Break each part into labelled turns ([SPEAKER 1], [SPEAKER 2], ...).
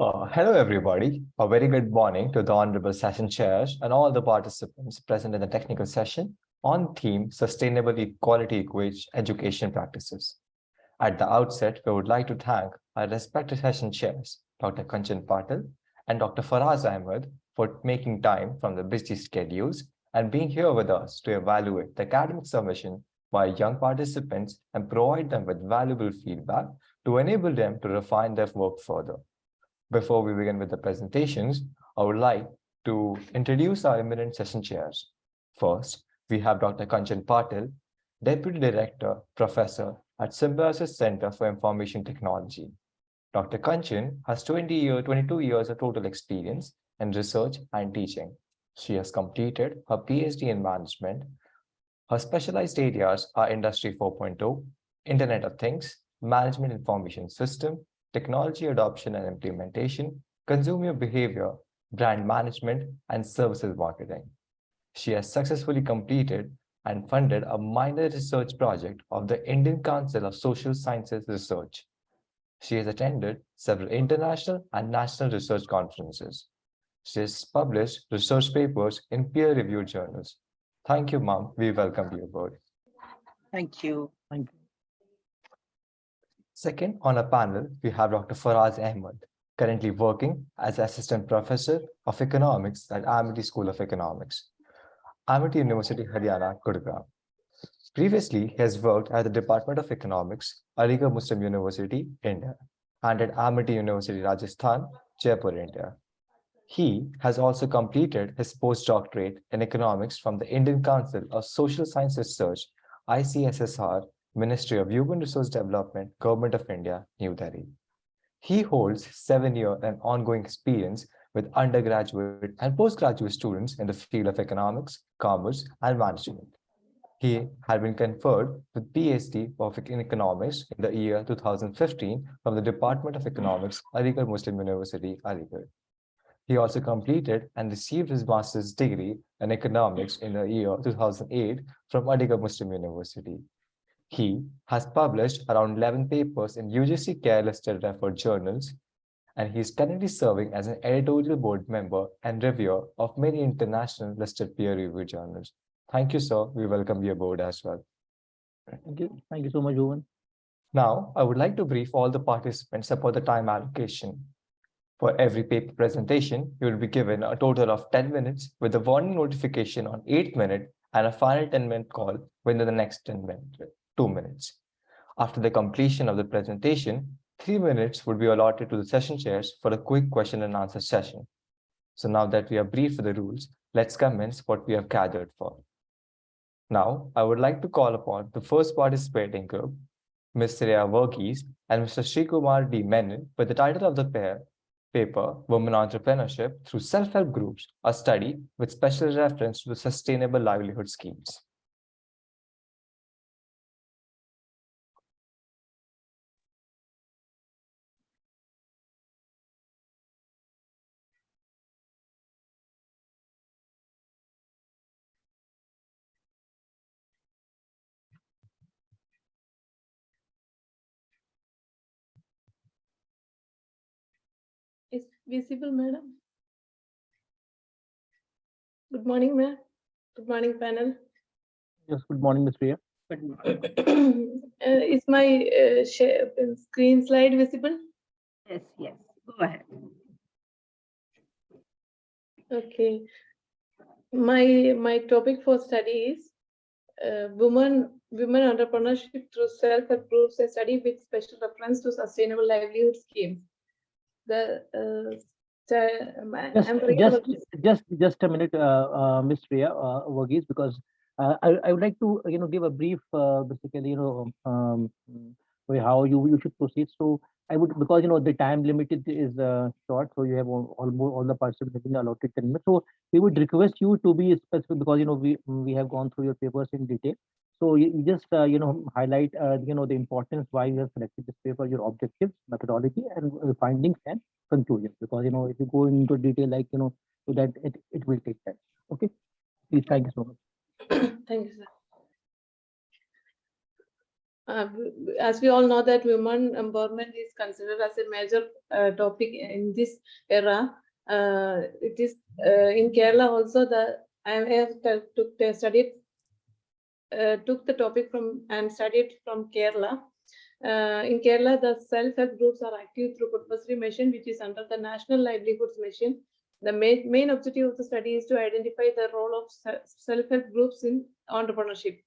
[SPEAKER 1] Hello, everybody. A very good morning to the Honorable Session Chairs and all the participants present in the technical session on theme Sustainable Equality Education Practices. At the outset, we would like to thank our respected session chairs, Dr. Kanchan Patil and Dr. Faraz Ahmed, for making time from the busy schedules and being here with us to evaluate the academic submission by young participants and provide them with valuable feedback to enable them to refine their work further. Before we begin with the presentations, I would like to introduce our eminent session chairs. First, we have Dr. Kanchan Patil, Deputy Director, Professor at Symbiosis Center for Information Technology. Dr. Kanchan has 22 years of total experience in research and teaching. She has completed her PhD in management. Her specialized areas are Industry 4.0, Internet of Things, Management Information System, Technology Adoption and Implementation, Consumer Behavior, Brand Management, and Services Marketing. She has successfully completed and funded a minor research project of the Indian Council of Social Sciences Research. She has attended several international and national research conferences. She has published research papers in peer-reviewed journals. Thank you, ma'am. We welcome you aboard.
[SPEAKER 2] Thank you. Thank you.
[SPEAKER 1] Second, on a panel, we have Dr. Faraz Ahmed, currently working as Assistant Professor of Economics at Amity School of Economics, Amity University, Haryana, Gurgaon. Previously, he has worked at the Department of Economics, Aligarh Muslim University, India, and at Amity University, Rajasthan, Jaipur, India. He has also completed his postdoctorate in economics from the Indian Council of Social Science Research, ICSSR, Ministry of Human Resource Development, Government of India, New Delhi. He holds 7-year and ongoing experience with undergraduate and postgraduate students in the field of economics, commerce, and management. He had been conferred with PhD in economics in the year 2015 from the Department of Economics, Aligarh Muslim University, Aligarh. He also completed and received his master's degree in economics in the year 2008 from Aligarh Muslim University. He has published around 11 papers in UGC care-listed referred journals, and he is currently serving as an editorial board member and reviewer of many international listed peer-reviewed journals. Thank you, sir. We welcome you aboard as well.
[SPEAKER 2] Thank you. Thank you so much, Bhuvan.
[SPEAKER 1] Now, I would like to brief all the participants about the time allocation. For every paper presentation, you will be given a total of 10 minutes with a warning notification on 8th minute and a final 10-minute call within the next 2 minutes. After the completion of the presentation, 3 minutes would be allotted to the session chairs for a quick question and answer session. So now that we are briefed for the rules, let's commence what we have gathered for. Now, I would like to call upon the first participating group, Ms. Shreya Verghese and Mr. Srikumar D. Menon, with the title of the paper, Women Entrepreneurship Through Self-Help Groups, a study with special reference to the Sustainable Livelihood Schemes.
[SPEAKER 3] Is visible, madam? Good morning, ma'am. Good morning, panel.
[SPEAKER 2] Yes, good morning, Ms. Priya.
[SPEAKER 3] Is my screen slide visible?
[SPEAKER 4] Yes, yes. Go ahead.
[SPEAKER 3] Okay. My topic for study is women entrepreneurship through self-help groups, a study with special reference to sustainable livelihood schemes.
[SPEAKER 2] Just a minute, Ms. Priya Verghese, because I would like to give a brief basically way how you should proceed. So I would, because the time limited is short, so you have almost all the participants have been allotted 10 minutes. So we would request you to be specific, because we have gone through your papers in detail. So you just highlight the importance why you have selected this paper, your objectives, methodology, and findings and conclusions. Because if you go into detail, like so that it will take time. Okay, please. Thank you so much.
[SPEAKER 3] Thank you, sir. as we all know that women empowerment is considered as a major topic in this era. It is in Kerala also. I have took the topic from and studied from Kerala. In Kerala, the self-help groups are active through compulsory mission, which is under the National Livelihoods Mission. The main objective of the study is to identify the role of self-help groups in entrepreneurship.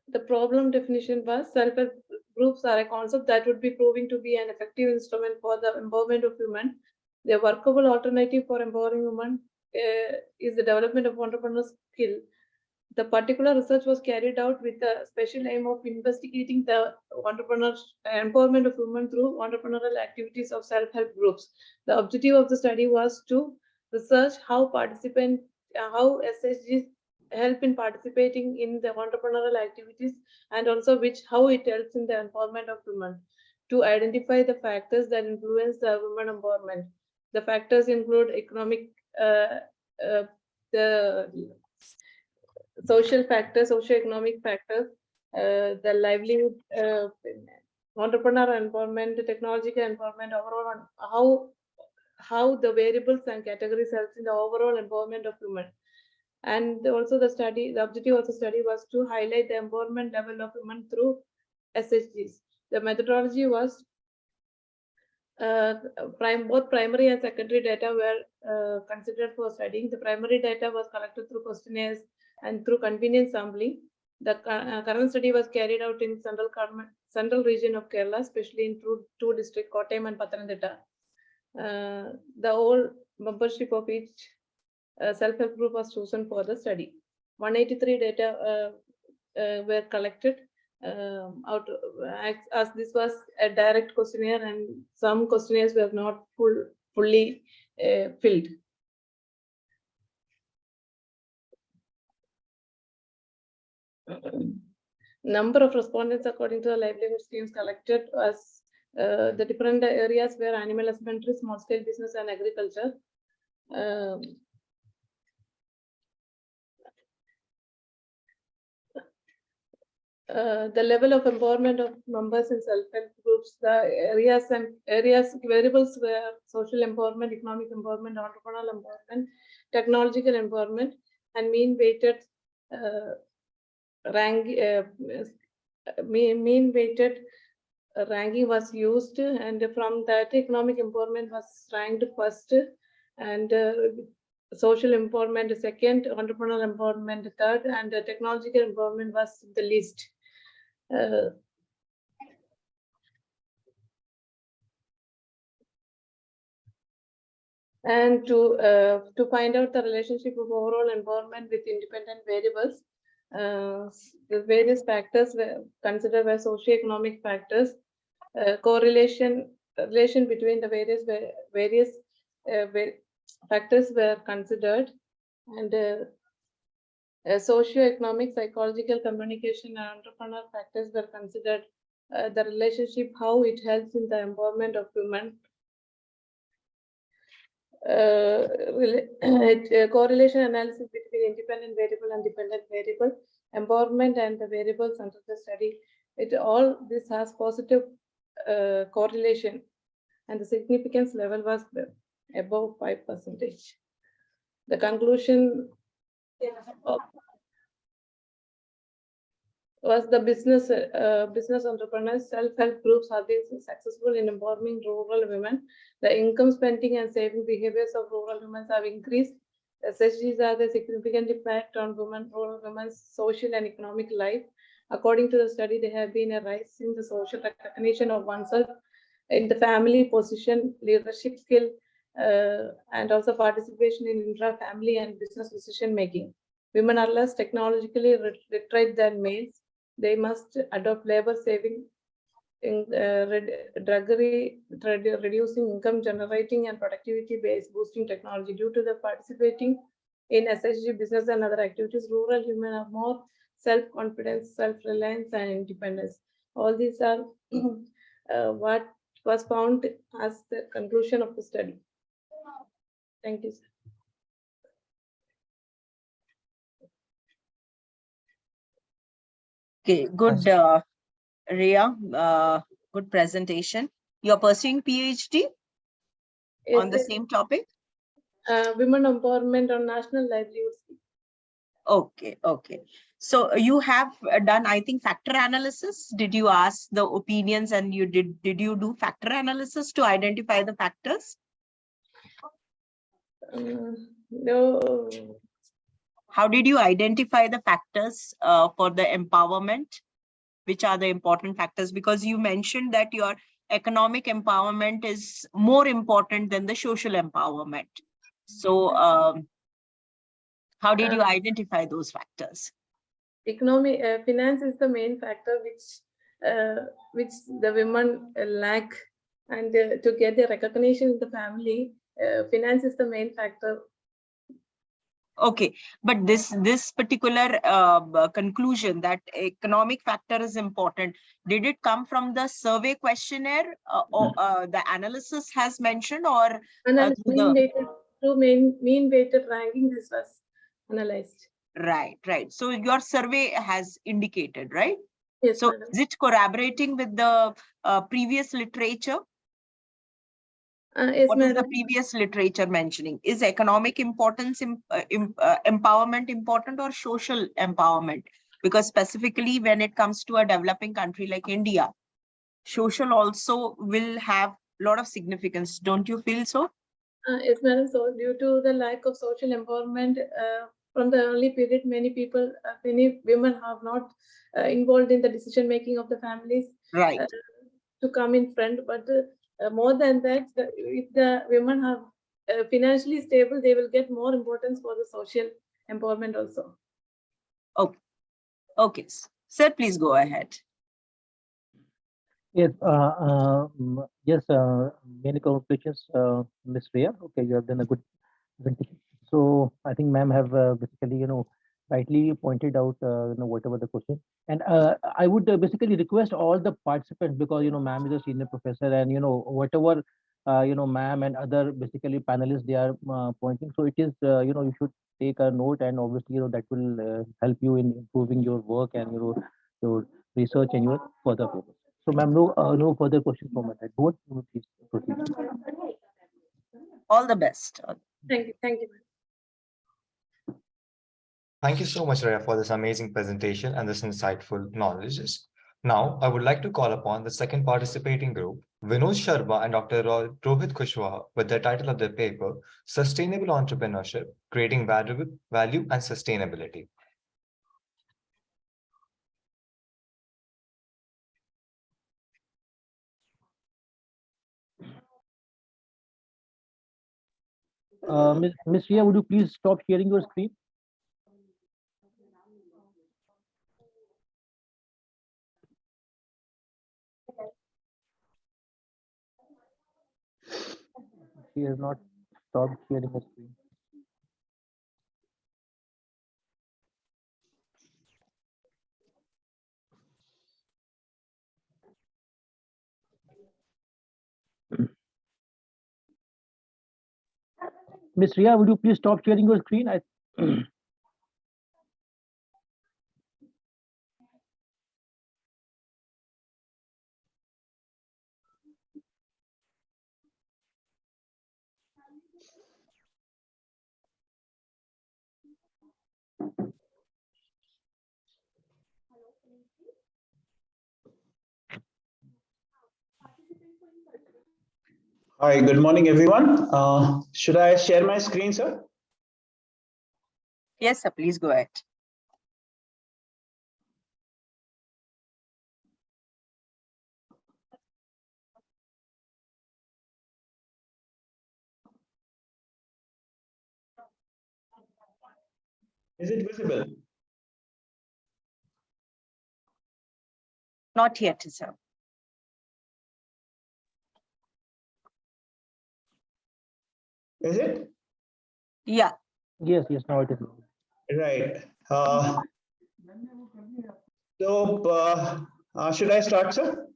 [SPEAKER 3] The problem definition was self-help groups are a concept that would be proving to be an effective instrument for the empowerment of women. The workable alternative for empowering women is the development of entrepreneurial skill. The particular research was carried out with the special aim of investigating the empowerment of women through entrepreneurial activities of self-help groups. The objective of the study was to research how SHGs help in participating in the entrepreneurial activities, and also how it helps in the empowerment of women. To identify the factors that influence the women empowerment. The factors include economic, the social factors, socio-economic factors, the livelihood, entrepreneur empowerment, the technological empowerment, overall, how the variables and categories helps in the overall empowerment of women. And also the objective of the study was to highlight the empowerment level of women through SHGs. The methodology was both primary and secondary data were considered for studying. The primary data was collected through questionnaires and through convenience sampling. The current study was carried out in central region of Kerala, especially in two districts, Kottayam and Pathanamthitta. The whole membership of each self-help group was chosen for the study. 183 data were collected as this was a direct questionnaire, and some questionnaires were not fully filled. Number of respondents according to the livelihood schemes collected was the different areas were animal husbandry, small scale business, and agriculture. The level of empowerment of members in self-help groups, the variables were social empowerment, economic empowerment, entrepreneurial empowerment, technological empowerment, and mean weighted ranking was used, and from that economic empowerment was ranked first, and social empowerment second, entrepreneurial empowerment third, and technological empowerment was the least. And to find out the relationship of overall empowerment with independent variables, the various factors were considered were socioeconomic factors, relation between the various factors were considered, and socio-economic, psychological, communication, and entrepreneur factors were considered. The relationship, how it helps in the empowerment of women. Correlation analysis between independent variable and dependent variable, empowerment and the variables under the study. All this has positive correlation, and the significance level was above 5%. The conclusion was the business entrepreneurs, self-help groups have been successful in empowering rural women. The income, spending, and saving behaviors of rural women have increased. SHGs have a significant impact on rural women's social and economic life. According to the study, there have been a rise in the social recognition of oneself in the family position, leadership skill, and also participation in intra-family and business decision making. Women are less technologically literate than males. They must adopt labor saving, drudgery, reducing income generating, and productivity based boosting technology. Due to the participating in SHG business and other activities, rural women are more self-confidence, self-reliance, and independence. All these are what was found as the conclusion of the study. Thank you, sir.
[SPEAKER 4] Okay, good, Ria. Good presentation. You're pursuing PhD on the same topic?
[SPEAKER 3] Women empowerment on national livelihoods.
[SPEAKER 4] Okay, okay. So you have done, I think, factor analysis. Did you ask the opinions and you did you do factor analysis to identify the factors?
[SPEAKER 3] No.
[SPEAKER 4] How did you identify the factors for the empowerment? Which are the important factors? Because you mentioned that your economic empowerment is more important than the social empowerment. So how did you identify those factors?
[SPEAKER 3] Economic finance is the main factor which the women lack, and to get the recognition in the family, finance is the main factor.
[SPEAKER 4] Okay, but this particular conclusion that economic factor is important, did it come from the survey questionnaire or the analysis has mentioned, or
[SPEAKER 3] And then
[SPEAKER 4] through
[SPEAKER 3] mean weighted ranking, this was analyzed.
[SPEAKER 4] Right. So your survey has indicated, right?
[SPEAKER 3] Yes,
[SPEAKER 4] so
[SPEAKER 3] madam.
[SPEAKER 4] is it corroborating with the previous literature?
[SPEAKER 3] Yes,
[SPEAKER 4] What
[SPEAKER 3] madam.
[SPEAKER 4] is the previous literature mentioning? Is economic importance empowerment important, or social empowerment? Because specifically when it comes to a developing country like India, social also will have a lot of significance. Don't you feel so?
[SPEAKER 3] Yes, madam. So due to the lack of social empowerment from the early period, many women have not involved in the decision making of the families.
[SPEAKER 4] Right.
[SPEAKER 3] To come in front, but more than that, if the women are financially stable, they will get more importance for the social empowerment also.
[SPEAKER 4] Okay, sir, please go ahead.
[SPEAKER 2] Yes, yes, many congratulations, Ms. Ria. Okay, you have done a good presentation. So I think ma'am have basically, rightly pointed out, whatever the question. And I would basically request all the participants, because, ma'am is a senior professor, and, whatever, ma'am and other basically panelists, they are pointing. So it is, you should take a note, and obviously, that will help you in improving your work and, your research and your further papers. So ma'am, no further questions from my side. Both, please proceed.
[SPEAKER 4] All the best.
[SPEAKER 3] Thank you. Thank you.
[SPEAKER 1] Thank you so much, Raya, for this amazing presentation and this insightful knowledge. Now, I would like to call upon the second participating group, Vinod Sharma and Dr. Rohit Kushwaha, with the title of their paper, Sustainable Entrepreneurship, Creating Value and Sustainability.
[SPEAKER 2] Ms. Ria, would you please stop sharing your screen? She has not stopped sharing her screen. Ms. Ria, would you please stop sharing your screen?
[SPEAKER 5] Hi, good morning, everyone. Should I share my screen, sir?
[SPEAKER 4] Yes, sir, please go ahead.
[SPEAKER 5] Is it visible?
[SPEAKER 4] Not yet, sir.
[SPEAKER 5] Is it?
[SPEAKER 4] Yeah.
[SPEAKER 2] Yes, now it is.
[SPEAKER 5] Right. Should I start, sir?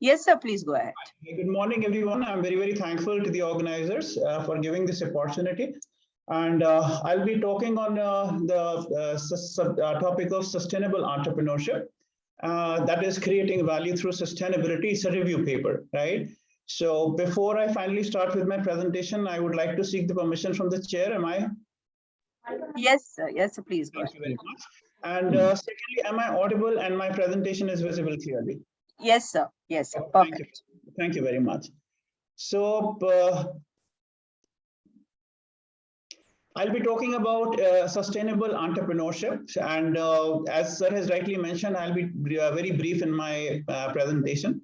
[SPEAKER 4] Yes, sir, please go ahead.
[SPEAKER 5] Good morning, everyone. I'm very, very thankful to the organizers for giving this opportunity. And I'll be talking on the topic of sustainable entrepreneurship. That is creating value through sustainability. It's a review paper, right? So before I finally start with my presentation, I would like to seek the permission from the chair. Am I?
[SPEAKER 4] Yes, sir. Yes, sir. Please go
[SPEAKER 5] Thank you
[SPEAKER 4] ahead.
[SPEAKER 5] very much. And secondly, am I audible and my presentation is visible clearly?
[SPEAKER 4] Yes, sir. Yes, sir.
[SPEAKER 5] Thank you.
[SPEAKER 4] Perfect.
[SPEAKER 5] Thank you very much. So I'll be talking about sustainable entrepreneurship. And as sir has rightly mentioned, I'll be very brief in my presentation.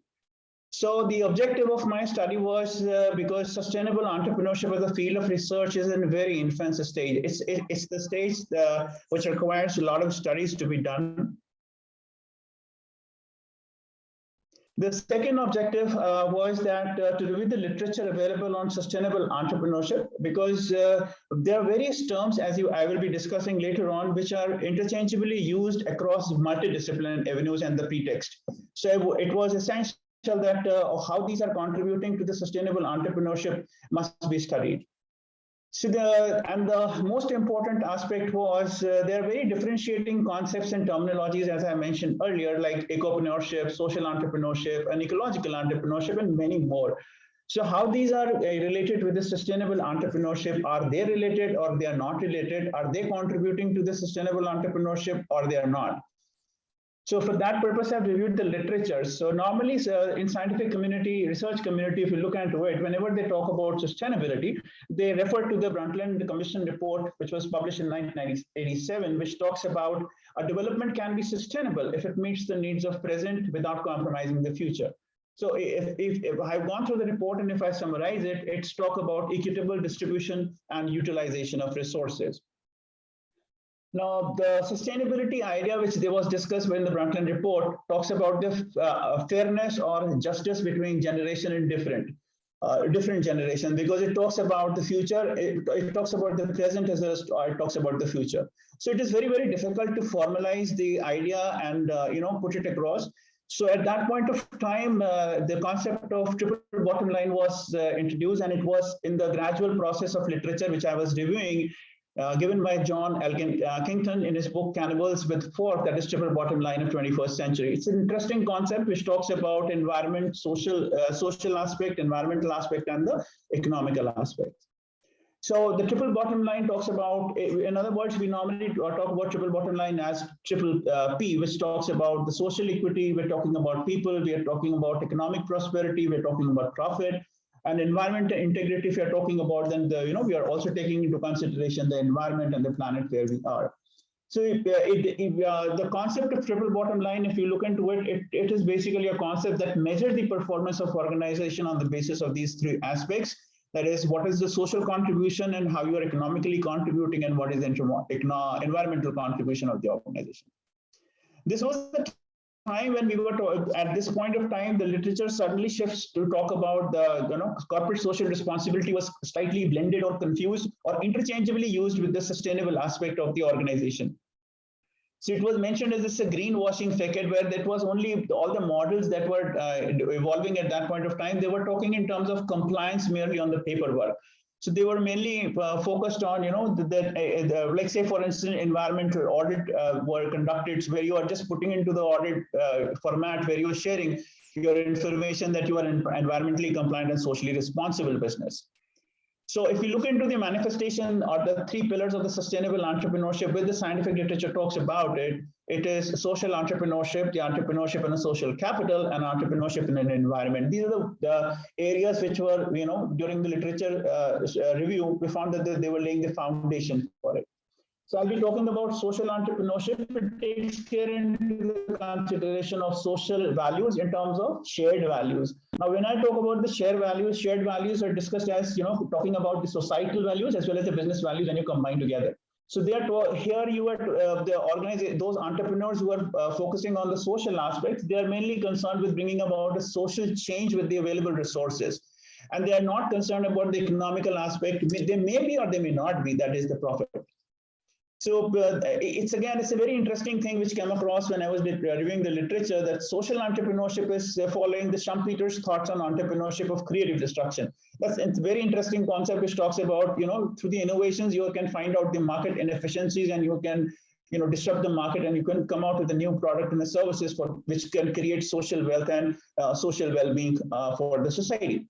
[SPEAKER 5] So the objective of my study was because sustainable entrepreneurship as a field of research is in a very infant stage. It's the stage which requires a lot of studies to be done. The second objective was that to review the literature available on sustainable entrepreneurship, because there are various terms, as I will be discussing later on, which are interchangeably used across multidisciplinary avenues and the pretext. So it was essential that how these are contributing to the sustainable entrepreneurship must be studied. So the most important aspect was there are very differentiating concepts and terminologies, as I mentioned earlier, like ecopreneurship, social entrepreneurship, and ecological entrepreneurship, and many more. So how these are related with the sustainable entrepreneurship? Are they related or they are not related? Are they contributing to the sustainable entrepreneurship or they are not? So for that purpose, I've reviewed the literature. So normally in scientific community, research community, if you look into it, whenever they talk about sustainability, they refer to the Brundtland Commission report, which was published in 1987, which talks about a development can be sustainable if it meets the needs of present without compromising the future. So if I've gone through the report and if I summarize it, it's talk about equitable distribution and utilization of resources. Now, the sustainability idea, which was discussed in the Brundtland report, talks about the fairness or justice between generation and different generations, because it talks about the future, it talks about the present as well as it talks about the future. So it is very, very difficult to formalize the idea and put it across. So at that point of time, the concept of triple bottom line was introduced, and it was in the gradual process of literature, which I was reviewing, given by John Elkington in his book Cannibals with Fork, that is triple bottom line of 21st century. It's an interesting concept which talks about environment, social aspect, environmental aspect, and the economical aspect. So the triple bottom line talks about, in other words, we normally talk about triple bottom line as triple P, which talks about the social equity, we're talking about people, we are talking about economic prosperity, we're talking about profit, and environmental integrity. If you're talking about, then we are also taking into consideration the environment and the planet where we are. So the concept of triple bottom line, if you look into it, it is basically a concept that measures the performance of organization on the basis of these three aspects. That is, what is the social contribution and how you are economically contributing, and what is the environmental contribution of the organization. This was the time when we were at this point of time, the literature suddenly shifts to talk about the corporate social responsibility was slightly blended or confused or interchangeably used with the sustainable aspect of the organization. So it was mentioned as a greenwashing facade, where that was only all the models that were evolving at that point of time. They were talking in terms of compliance merely on the paperwork. So they were mainly focused on, like say, for instance, environmental audit were conducted where you are just putting into the audit format where you are sharing your information that you are an environmentally compliant and socially responsible business. So if you look into the manifestation or the three pillars of the sustainable entrepreneurship, where the scientific literature talks about it, it is social entrepreneurship, the entrepreneurship in a social capital, and entrepreneurship in an environment. These are the areas which were, during the literature review, we found that they were laying the foundation for it. So I'll be talking about social entrepreneurship. It takes care into the consideration of social values in terms of shared values. Now, when I talk about the shared values are discussed as, talking about the societal values as well as the business values when you combine together. So they are here you are those entrepreneurs who are focusing on the social aspects. They are mainly concerned with bringing about a social change with the available resources. And they are not concerned about the economical aspect. They may be or they may not be, that is the profit. So it's a very interesting thing which came across when I was reviewing the literature, that social entrepreneurship is following the Schumpeter's thoughts on entrepreneurship of creative destruction. It's a very interesting concept which talks about, through the innovations, you can find out the market inefficiencies and you can, disrupt the market, and you can come out with a new product and the services for which can create social wealth and social well-being for the society.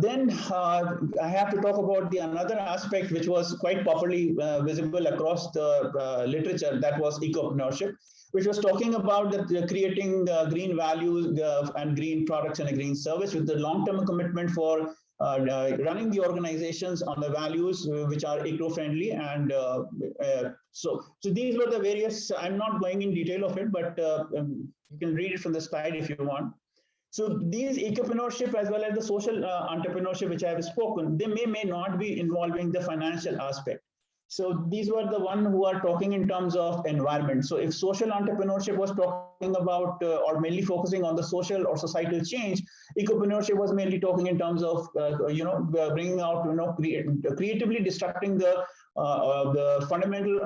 [SPEAKER 5] Then I have to talk about another aspect which was quite popularly visible across the literature, that was ecopreneurship, which was talking about creating green values and green products and a green service with the long-term commitment for running the organizations on the values which are eco-friendly. And so these were the various, I'm not going in detail of it, but you can read it from the slide if you want. So these ecopreneurship as well as the social entrepreneurship which I have spoken, they may not be involving the financial aspect. So these were the one who are talking in terms of environment. So if social entrepreneurship was talking about or mainly focusing on the social or societal change, ecopreneurship was mainly talking in terms of bringing out, creatively disrupting the fundamental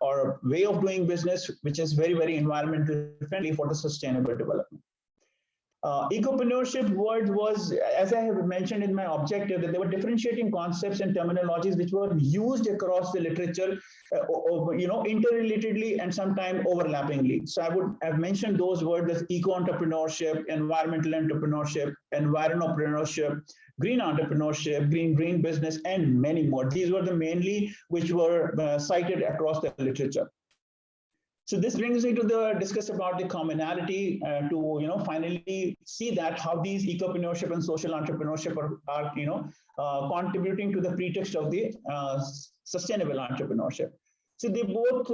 [SPEAKER 5] or way of doing business, which is very, very environmental friendly for the sustainable development. Ecopreneurship word was, as I have mentioned in my objective, that there were differentiating concepts and terminologies which were used across the literature, interrelatedly and sometimes overlappingly. So I would have mentioned those words as eco-entrepreneurship, environmental entrepreneurship, environpreneurship, green entrepreneurship, green business, and many more. These were the mainly which were cited across the literature. So this brings me to discuss about the commonality to finally see that how these ecopreneurship and social entrepreneurship are contributing to the pretext of the sustainable entrepreneurship. So they both,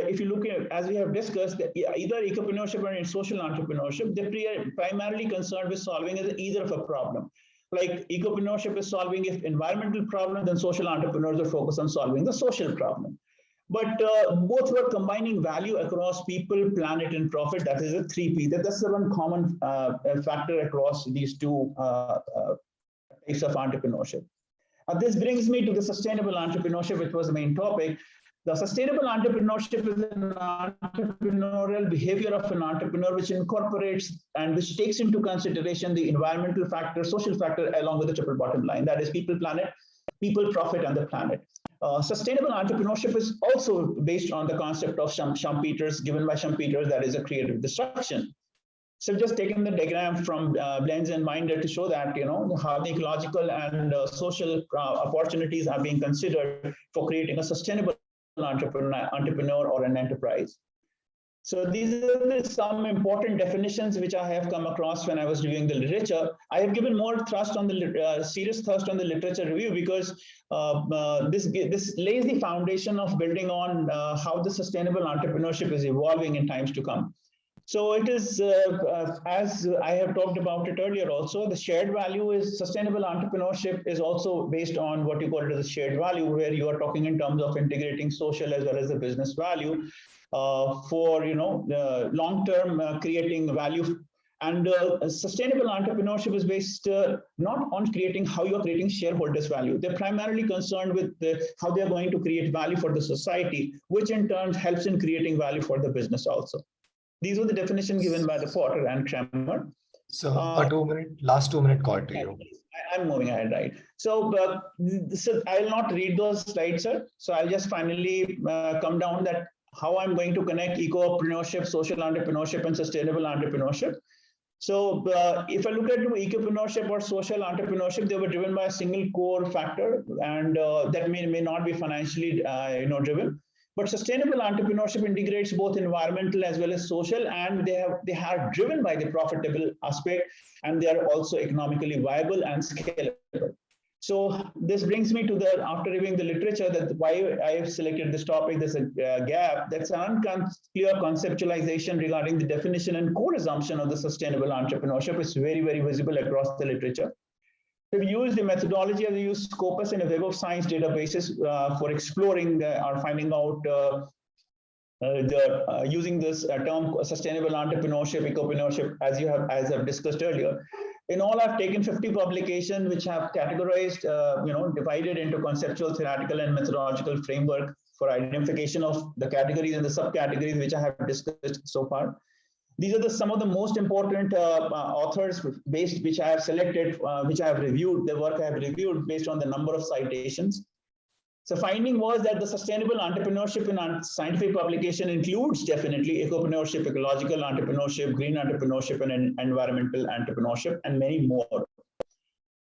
[SPEAKER 5] if you look at, as we have discussed, either ecopreneurship or social entrepreneurship, they're primarily concerned with solving either of a problem. Like ecopreneurship is solving an environmental problem, then social entrepreneurs are focused on solving the social problem. But both were combining value across people, planet, and profit. That is a 3P. That's the one common factor across these two types of entrepreneurship. This brings me to the sustainable entrepreneurship, which was the main topic. The sustainable entrepreneurship is an entrepreneurial behavior of an entrepreneur which incorporates and which takes into consideration the environmental factor, social factor, along with the triple bottom line. That is people, planet, people, profit, and the planet. Sustainable entrepreneurship is also based on the concept of Schumpeter's, given by Schumpeter, that is a creative destruction. So just taking the diagram from Blends and Minder to show that, how the ecological and social opportunities are being considered for creating a sustainable entrepreneur or an enterprise. So these are some important definitions which I have come across when I was reviewing the literature. I have given more thrust on the serious thrust on the literature review because this lays the foundation of building on how the sustainable entrepreneurship is evolving in times to come. So it is, as I have talked about it earlier also, the shared value is sustainable entrepreneurship is also based on what you call it as a shared value, where you are talking in terms of integrating social as well as the business value for, long-term creating value. And sustainable entrepreneurship is based not on creating how you are creating shareholders' value. They're primarily concerned with how they're going to create value for the society, which in turn helps in creating value for the business also. These were the definitions given by the Porter and Kramer.
[SPEAKER 1] So last 2 minute call to you.
[SPEAKER 5] I'm moving ahead, right? So I'll not read those slides, sir. So I'll just finally come down that how I'm going to connect ecopreneurship, social entrepreneurship, and sustainable entrepreneurship. So if I look at ecopreneurship or social entrepreneurship, they were driven by a single core factor, and that may not be financially driven. But sustainable entrepreneurship integrates both environmental as well as social, and they are driven by the profitable aspect, and they are also economically viable and scalable. So this brings me to after reviewing the literature, that why I have selected this topic, there's a gap. That's an unclear conceptualization regarding the definition and core assumption of the sustainable entrepreneurship. It's very, very visible across the literature. We've used the methodology of the use Scopus and a Web of Science databases for exploring or finding out using this term sustainable entrepreneurship, ecopreneurship, as I've discussed earlier. In all, I've taken 50 publications, which have categorized, divided into conceptual, theoretical, and methodological framework for identification of the categories and the subcategories, which I have discussed so far. These are some of the most important authors which I have selected, which I have reviewed, the work I have reviewed based on the number of citations. So finding was that the sustainable entrepreneurship in scientific publication includes definitely ecopreneurship, ecological entrepreneurship, green entrepreneurship, and environmental entrepreneurship, and many more.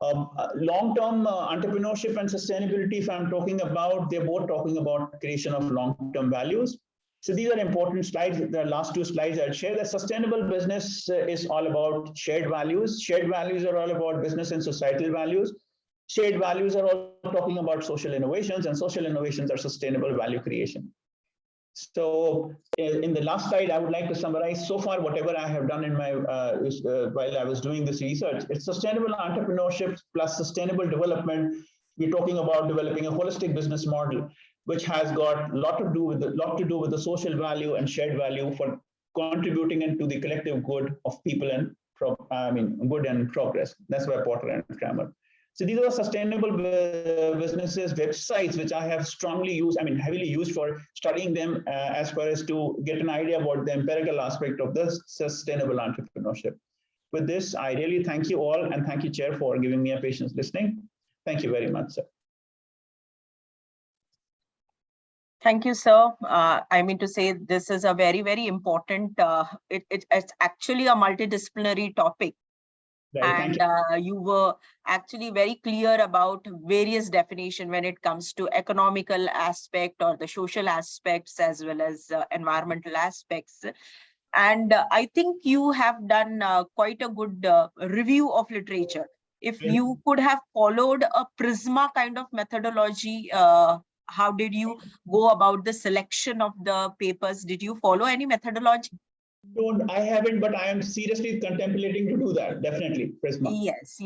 [SPEAKER 5] Long-term entrepreneurship and sustainability, if I'm talking about, they're both talking about creation of long-term values. So these are important slides. The last two slides I'll share. That sustainable business is all about shared values. Shared values are all about business and societal values. Shared values are all talking about social innovations, and social innovations are sustainable value creation. So in the last slide, I would like to summarize so far whatever I have done in my while I was doing this research. It's sustainable entrepreneurship plus sustainable development. We're talking about developing a holistic business model, which has got a lot to do with the social value and shared value for contributing into the collective good of people and good and progress. That's why Potter and Kramer. So these are sustainable businesses websites, which I have strongly used, heavily used for studying them as far as to get an idea about the empirical aspect of this sustainable entrepreneurship. With this, I really thank you all, and thank you, Chair, for giving me a patience listening. Thank you very much, sir.
[SPEAKER 4] Thank you, sir. I mean to say this is a very, very important, it's actually a multidisciplinary topic. Right, and you were actually very clear about various definitions when it comes to economical aspect or the social aspects as well as environmental aspects. And I think you have done quite a good review of literature. If you could have followed a PRISMA kind of methodology, how did you go about the selection of the papers? Did you follow any methodology?
[SPEAKER 5] I haven't, but I am seriously contemplating to do that. Definitely, Prisma.
[SPEAKER 4] Yes.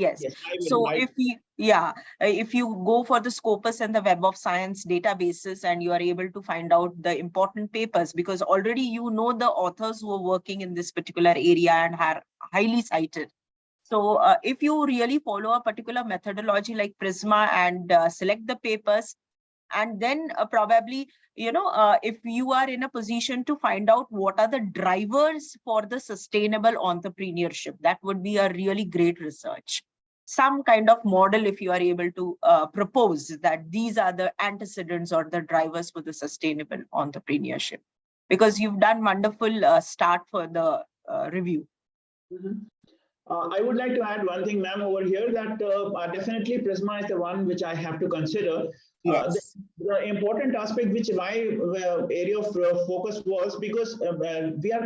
[SPEAKER 4] So if you go for the Scopus and the Web of Science databases, and you are able to find out the important papers, because already you know the authors who are working in this particular area and are highly cited. So if you really follow a particular methodology like Prisma and select the papers, and then probably, if you are in a position to find out what are the drivers for the sustainable entrepreneurship, that would be a really great research. Some kind of model, if you are able to propose that these are the antecedents or the drivers for the sustainable entrepreneurship, because you've done wonderful start for the review.
[SPEAKER 5] I would like to add one thing, ma'am, over here, that definitely Prisma is the one which I have to consider.
[SPEAKER 4] Yes.
[SPEAKER 5] The important aspect which my area of focus was, because the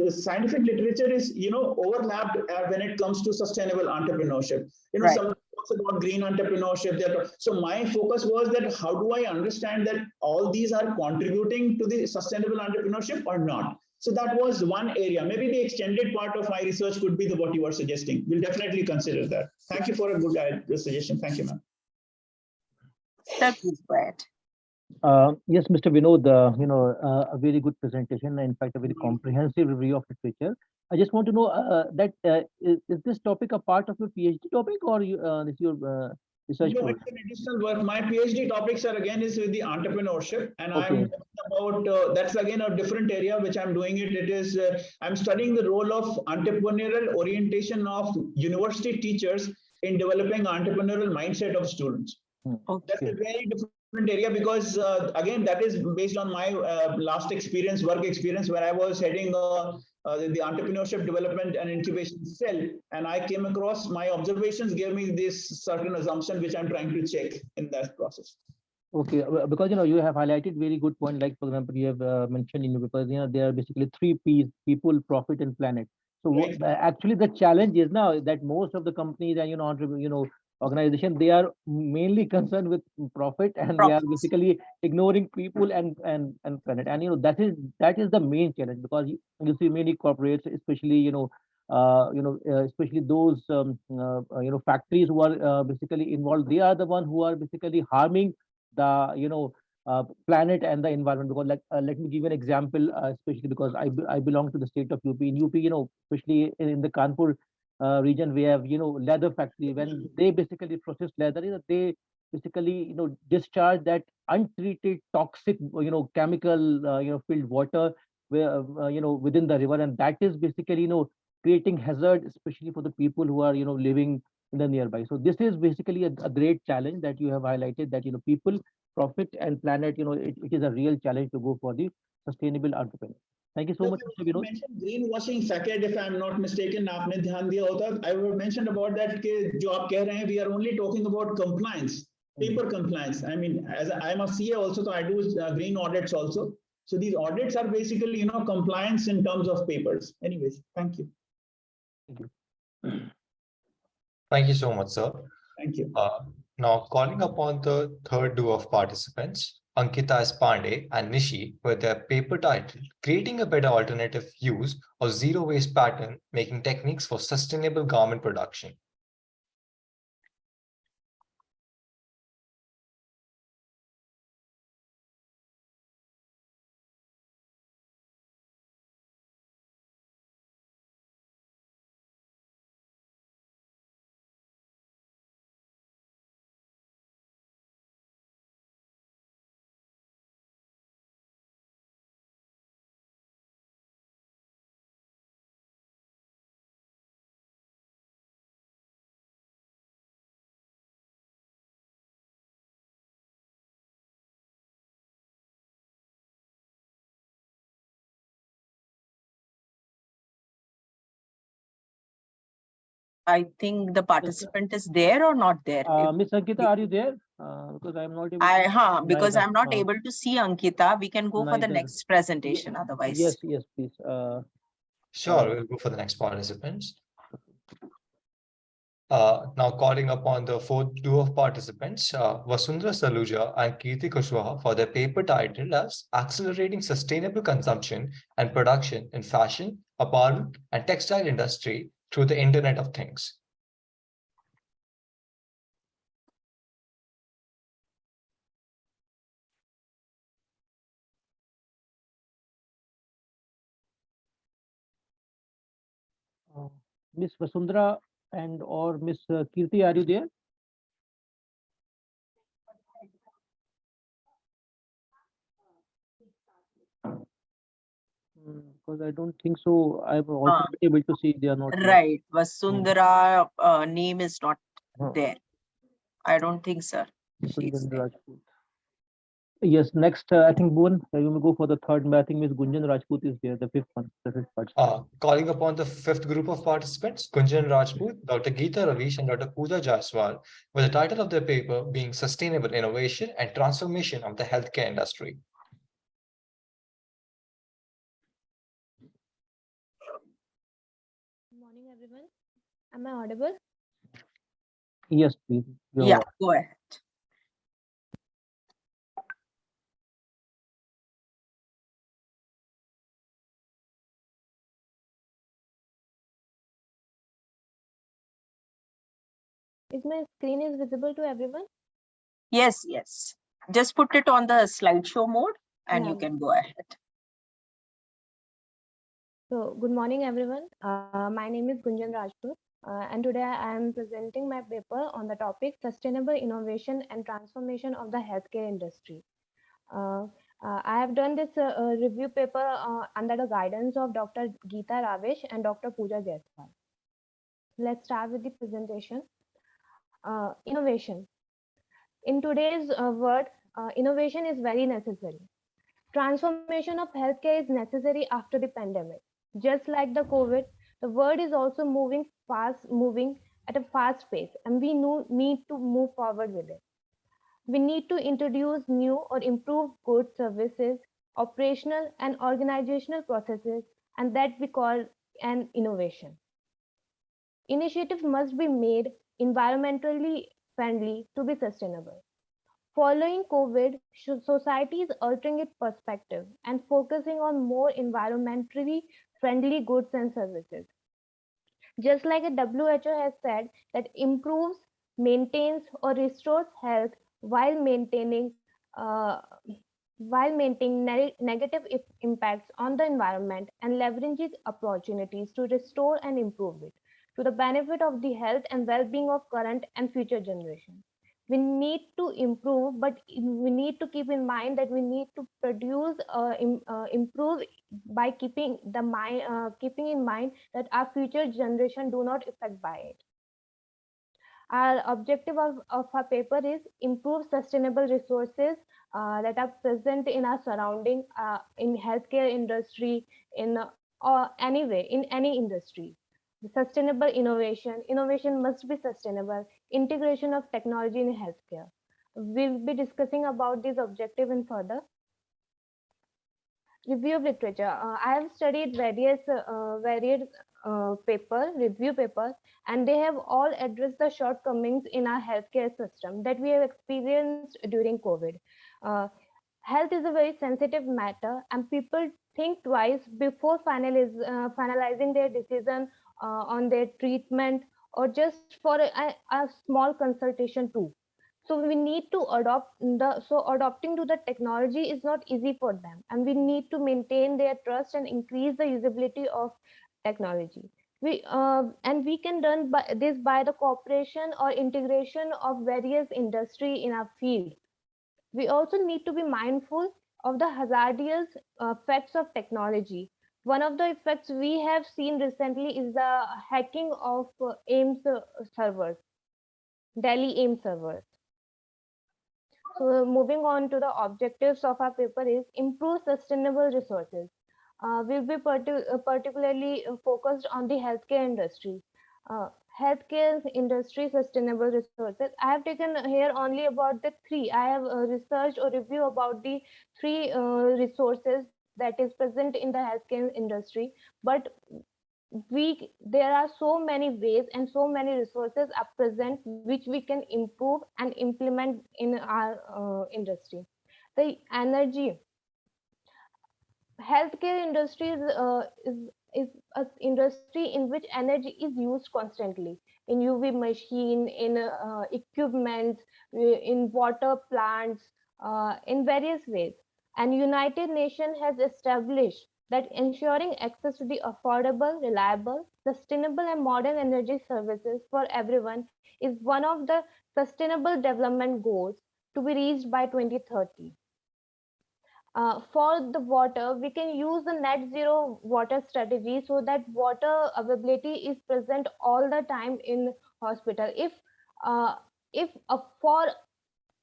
[SPEAKER 5] scientific literature is overlapped when it comes to sustainable entrepreneurship. Right. Some talks about green entrepreneurship. So my focus was that how do I understand that all these are contributing to the sustainable entrepreneurship or not? So that was one area. Maybe the extended part of my research could be what you are suggesting. We'll definitely consider that. Thank you for a good suggestion. Thank you, ma'am.
[SPEAKER 2] Yes, Mr. Vinod, a very good presentation, in fact, a very comprehensive review of literature. I just want to know is this topic a part of your PhD topic, or is your research?
[SPEAKER 5] No, it's an additional work. My PhD topics is with the entrepreneurship, and okay. I'm about that's again a different area which I'm doing it. It is I'm studying the role of entrepreneurial orientation of university teachers in developing entrepreneurial mindset of students. Okay. That's a very different area, because again, that is based on my last work experience, where I was heading the entrepreneurship development and incubation cell, and I came across, my observations gave me this certain assumption which I'm trying to check in that process.
[SPEAKER 2] Okay, because you have highlighted very good point. Like, for example, you have mentioned in your papers, there are basically 3 P's: people, profit, and planet. So right. Actually, the challenge is now that most of the companies and organization, they are mainly concerned with profit, and they are basically ignoring people and planet. And that is the main challenge, because you see many corporates, especially especially those factories who are basically involved. They are the one who are basically harming the planet and the environment. Because let me give you an example, especially because I belong to the state of UP. In UP, especially in the Kanpur region, we have, leather factory. When they basically process leather, they basically, discharge that untreated toxic, chemical, filled water where, within the river. And that is basically, creating hazard, especially for the people who are, living in the nearby. So this is basically a great challenge that you have highlighted, that, people, profit and planet, it is a real challenge to go for the sustainable entrepreneur. Thank you so much, Mr.
[SPEAKER 5] You
[SPEAKER 2] Vinod.
[SPEAKER 5] mentioned greenwashing facade, if I'm not mistaken. आपने ध्यान दिया होता. I would mention about that कि जो आप कह रहे हैं, we are only talking about compliance, paper compliance. I mean, as I'm a CA also, so I do green audits also. So these audits are basically, compliance in terms of papers. Anyways, thank you.
[SPEAKER 2] Thank you.
[SPEAKER 1] Thank you so much, sir.
[SPEAKER 5] Thank you.
[SPEAKER 1] Now, calling upon the third duo of participants, Ankita S. Pandey and Nishi, with their paper title, Creating a Better Alternative Use of Zero Waste Pattern, Making Techniques for Sustainable Garment Production.
[SPEAKER 4] I think the participant is there or not there.
[SPEAKER 2] Miss Ankita, are you there? Because I'm not able to.
[SPEAKER 4] Because
[SPEAKER 2] Neither.
[SPEAKER 4] I'm not able to see Ankita. We can go for the
[SPEAKER 2] Neither.
[SPEAKER 4] next presentation otherwise.
[SPEAKER 2] Yes, please.
[SPEAKER 1] Sure, we'll go for the next participants. Now calling upon the fourth duo of participants, Vasundhara Saluja and Kirti Kushwaha, for their paper titled as Accelerating Sustainable Consumption and Production in Fashion, Apparel and Textile Industry through the Internet of Things.
[SPEAKER 2] Miss Vasundhara and or Miss Kirti, are you there? Because I don't think so. I'm also not able to see they are not.
[SPEAKER 4] Right. Vasundhara name is not there. I don't think, sir.
[SPEAKER 2] Yes, next, I think Bhuvan, we will go for the third. I think Miss Gunjan Rajput is there, the fifth one, the fifth participant.
[SPEAKER 1] Calling upon the fifth group of participants, Gunjan Rajput, Dr. Geeta Ravish, and Dr. Pooja Jaiswal, with the title of their paper being Sustainable Innovation and Transformation of the Healthcare Industry.
[SPEAKER 6] Good morning, everyone. Am I audible?
[SPEAKER 2] Yes, please.
[SPEAKER 4] Yeah, go ahead.
[SPEAKER 6] Is my screen is visible to everyone?
[SPEAKER 4] Yes. Just put it on the slideshow mode and you
[SPEAKER 6] Yeah.
[SPEAKER 4] can go ahead.
[SPEAKER 6] So, good morning, everyone. My name is Gunjan Rajput, and today I am presenting my paper on the topic Sustainable Innovation and Transformation of the Healthcare Industry. I have done this review paper under the guidance of Dr. Geeta Ravish and Dr. Pooja Jaiswal. Let's start with the presentation. Innovation. In today's world, innovation is very necessary. Transformation of healthcare is necessary after the pandemic. Just like the COVID, the world is also moving at a fast pace, and we need to move forward with it. We need to introduce new or improved goods, services, operational and organizational processes, and that we call an innovation. Initiatives must be made environmentally friendly to be sustainable. Following COVID, society is altering its perspective and focusing on more environmentally friendly goods and services. Just like a WHO has said that improves, maintains, or restores health while maintaining negative impacts on the environment and leverages opportunities to restore and improve it. to the benefit of the health and well-being of current and future generations. We need to improve, but we need to keep in mind that we need to produce, improve by keeping in mind that our future generation do not affect by it. Our objective of our paper is improve sustainable resources that are present in our surrounding, in healthcare industry, in or anyway in any industry. Sustainable innovation. Innovation must be sustainable. Integration of technology in healthcare. We'll be discussing about this objective in further. Review of literature. I have studied varied review papers, and they have all addressed the shortcomings in our healthcare system that we have experienced during COVID. Uh, Health is a very sensitive matter, and people think twice before finalizing their decision on their treatment, or just for a small consultation too. So we need to adopting to the technology is not easy for them, and we need to maintain their trust and increase the usability of technology. We can done this by the cooperation or integration of various industry in our field. We also need to be mindful of the hazardous effects of technology. One of the effects we have seen recently is the hacking of AIMS servers, Delhi AIMS servers. So moving on to the objectives of our paper is improve sustainable resources. We'll be particularly focused on the healthcare industry. Healthcare industry sustainable resources. I have taken here only about the three. I have researched or review about the three resources that is present in the healthcare industry. But there are so many ways and so many resources are present which we can improve and implement in our industry. The energy. Healthcare industry is an industry in which energy is used constantly in UV machine, in equipment, in water plants, in various ways. And United Nations has established that ensuring access to the affordable, reliable, sustainable, and modern energy services for everyone is one of the sustainable development goals to be reached by 2030. For the water, we can use the net zero water strategy so that water availability is present all the time in hospital. Uh, if for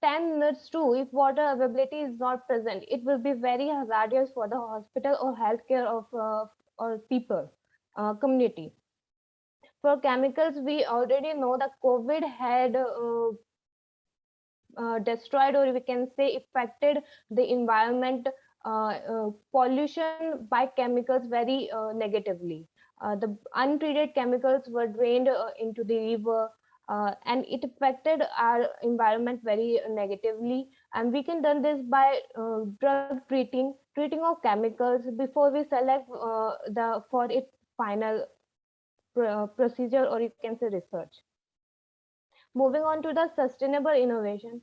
[SPEAKER 6] 10 minutes too, if water availability is not present, it will be very hazardous for the hospital or healthcare of or people, community. For chemicals, we already know that COVID had destroyed, or we can say affected the environment. Pollution by chemicals very negatively. The untreated chemicals were drained into the river, and it affected our environment very negatively. And we can done this by drug treating of chemicals before we select the for its final procedure, or you can say research. Moving on to the sustainable innovation.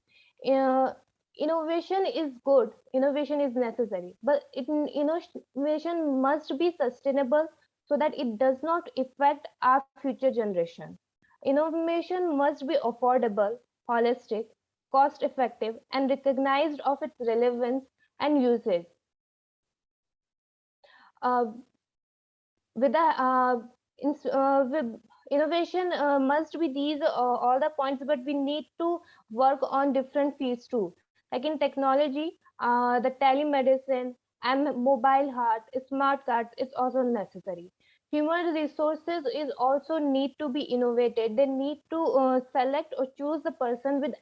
[SPEAKER 6] uh, Innovation is good, innovation is necessary, but innovation must be sustainable so that it does not affect our future generation. Innovation must be affordable, holistic, cost effective, and recognized of its relevance and usage. uh, with the with innovation must be these all the points, but we need to work on different fields too, like in technology. The telemedicine and mobile heart, smart cards is also necessary. Human resources is also need to be innovated. They need to select or choose the person with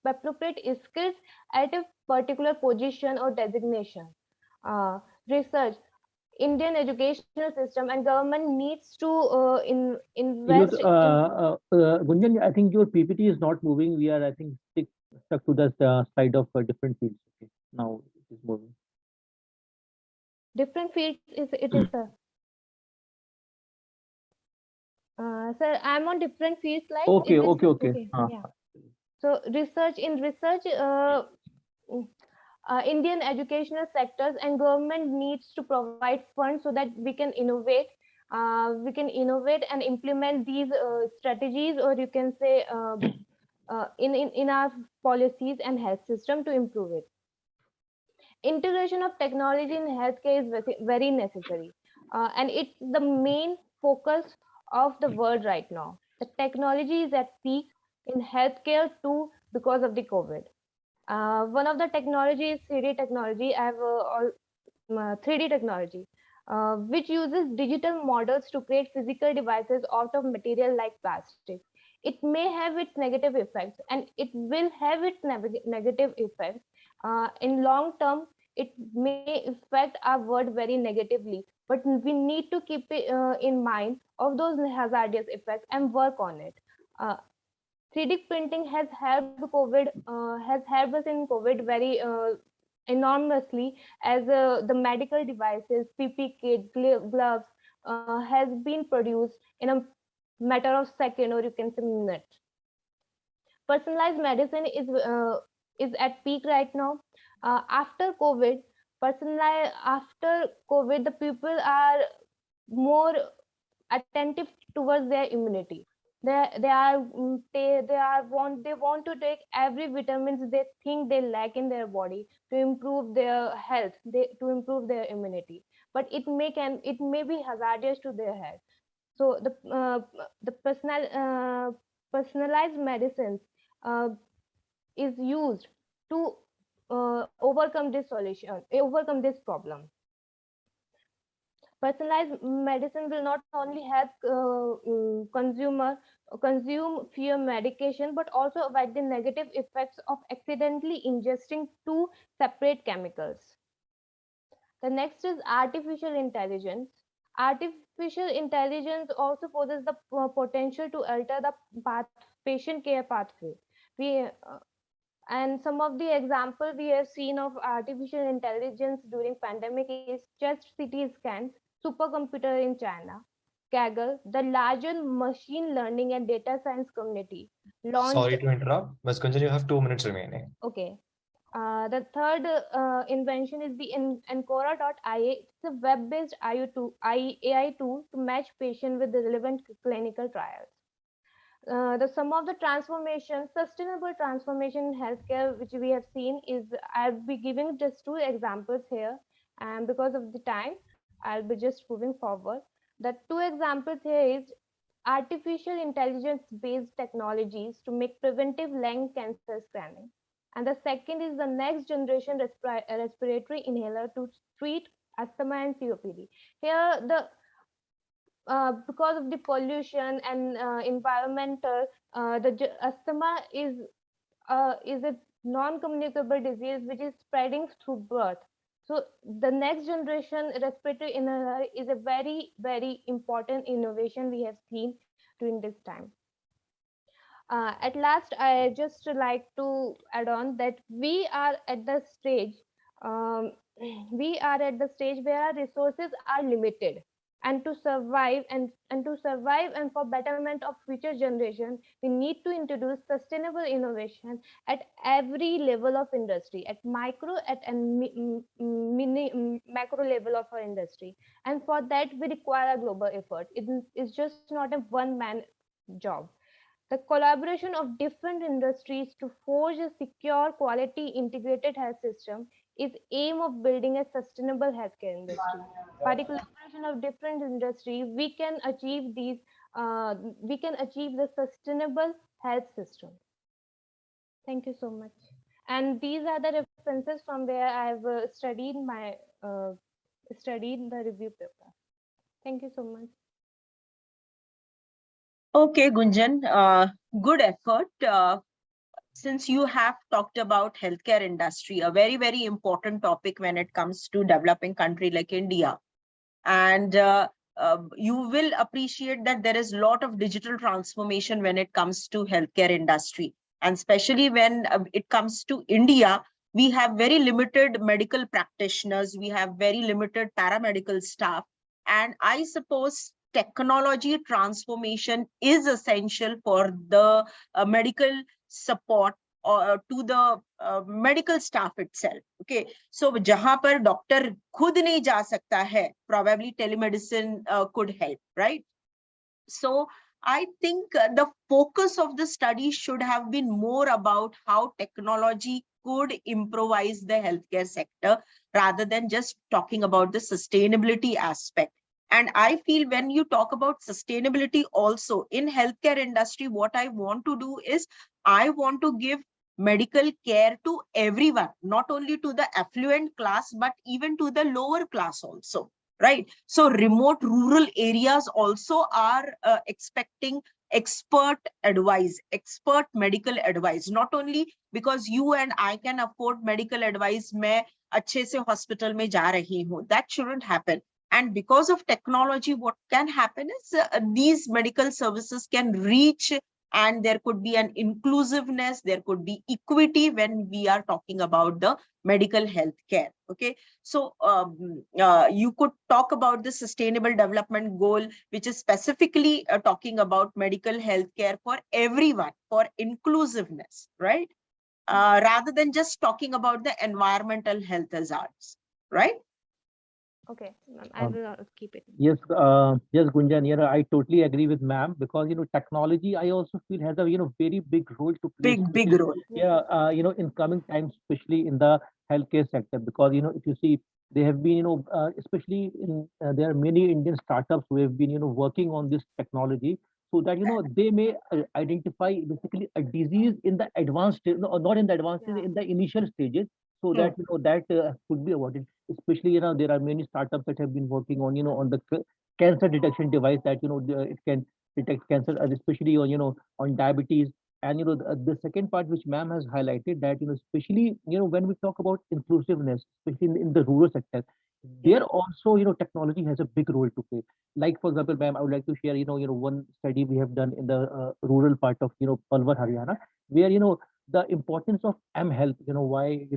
[SPEAKER 6] appropriate skills at a particular position or designation. Research. Indian educational system and government needs to invest in.
[SPEAKER 2] Gunjan, I think your PPT is not moving. We are, I think, stuck to the slide of different fields. Okay. Now it is moving.
[SPEAKER 6] Different fields is it is sir, I'm on different field slides.
[SPEAKER 2] Okay,
[SPEAKER 6] Is it
[SPEAKER 2] okay.
[SPEAKER 6] yeah. So research Indian educational sectors and government needs to provide funds so that we can innovate. we can innovate and implement these strategies, or you can say in our policies and health system to improve it. Integration of technology in healthcare is very necessary, and it's the main focus of the world right now. The technology is at peak in healthcare too because of the COVID. One of the technology is 3D technology. I have 3D technology, which uses digital models to create physical devices out of material like plastic. It may have its negative effects, and it will have its negative effects. In long term, it may affect our world very negatively, but we need to keep it in mind of those hazardous effects and work on it. 3D printing has helped us in COVID very enormously, as the medical devices, PP kit, gloves has been produced in a matter of second, or you can say minutes. Personalized medicine is at peak right now. After COVID, the people are more attentive towards their immunity. They want to take every vitamins they think they lack in their body to improve their health, to improve their immunity. But it may be hazardous to their health. So the personalized medicines uh, is used to overcome this problem. Personalized medicine will not only help consumer consume fewer medication, but also avoid the negative effects of accidentally ingesting two separate chemicals. The next is artificial intelligence. Artificial intelligence also poses the potential to alter the patient care pathway. We and some of the example we have seen of artificial intelligence during pandemic is just CT scans, supercomputer in China, Kaggle, the larger machine learning and data science community launched.
[SPEAKER 1] Sorry to interrupt, Ms. Gunjan, you have 2 minutes remaining.
[SPEAKER 6] Okay. The third invention is the Encora.ia. It's a web-based AI tool to match patients with the relevant clinical trials. Some of the sustainable transformation in healthcare, which we have seen, is I'll be giving just 2 examples here, and because of the time, I'll be just moving forward. The 2 examples here is artificial intelligence based technologies to make preventive lung cancer scanning, and the second is the next generation respiratory inhaler to treat asthma and COPD. Here, because of the pollution and environmental, asthma is a non-communicable disease which is spreading through birth. So the next generation respiratory inhaler is a very, very important innovation we have seen during this time. At last, I just like to add on that we are at the stage where our resources are limited, and to survive and for betterment of future generation, we need to introduce sustainable innovation at every level of industry, at micro and macro level of our industry. And for that, we require a global effort. It's just not a one man job. The collaboration of different industries to forge a secure, quality, integrated health system is aim of building a sustainable healthcare industry. By the collaboration of different industries, we can achieve the sustainable health system. Thank you so much. And these are the references from where I've studied the review paper. Thank you so much.
[SPEAKER 4] Okay, Gunjan, good effort. Since you have talked about healthcare industry, a very, very important topic when it comes to developing country like India. And you will appreciate that there is a lot of digital transformation when it comes to healthcare industry. And especially when it comes to India, we have very limited medical practitioners, we have very limited paramedical staff. And I suppose technology transformation is essential for the medical support or to the medical staff itself. Okay, so jahan par doctor khud nahi ja sakta hai, probably telemedicine could help, right? So I think the focus of the study should have been more about how technology could improvise the healthcare sector rather than just talking about the sustainability aspect. And I feel when you talk about sustainability also in healthcare industry, what I want to do is I want to give medical care to everyone, not only to the affluent class, but even to the lower class also, right? So remote rural areas also are expecting expert advice, expert medical advice, not only because you and I can afford medical advice, मैं अच्छे से hospital में जा रही हूँ, that shouldn't happen. And because of technology, what can happen is these medical services can reach, and there could be an inclusiveness, there could be equity when we are talking about the medical health care. Okay, so you could talk about the sustainable development goal, which is specifically talking about medical health care for everyone, for inclusiveness, right? Rather than just talking about the environmental health hazards, right?
[SPEAKER 6] Okay, ma'am, I will keep it.
[SPEAKER 2] Yes, yes, Gunjan, I totally agree with ma'am, because technology, I also feel, has a very big role to play.
[SPEAKER 4] Big role.
[SPEAKER 2] Yeah, in coming times, especially in the healthcare sector, because if you see, they have been especially in there are many Indian startups who have been working on this technology, so that they may identify basically a disease in the advanced no, not in the advanced
[SPEAKER 6] Yeah.
[SPEAKER 2] in the initial stages, so that that could be avoided. Especially there are many startups that have been working on on the cancer detection device, that it can detect cancer, especially on on diabetes. And the second part which ma'am has highlighted, that especially when we talk about inclusiveness, especially in the rural sector, there also technology has a big role to play. Like for example, ma'am, I would like to share one study we have done in the rural part of Palwar, Haryana, where the importance of M health. Why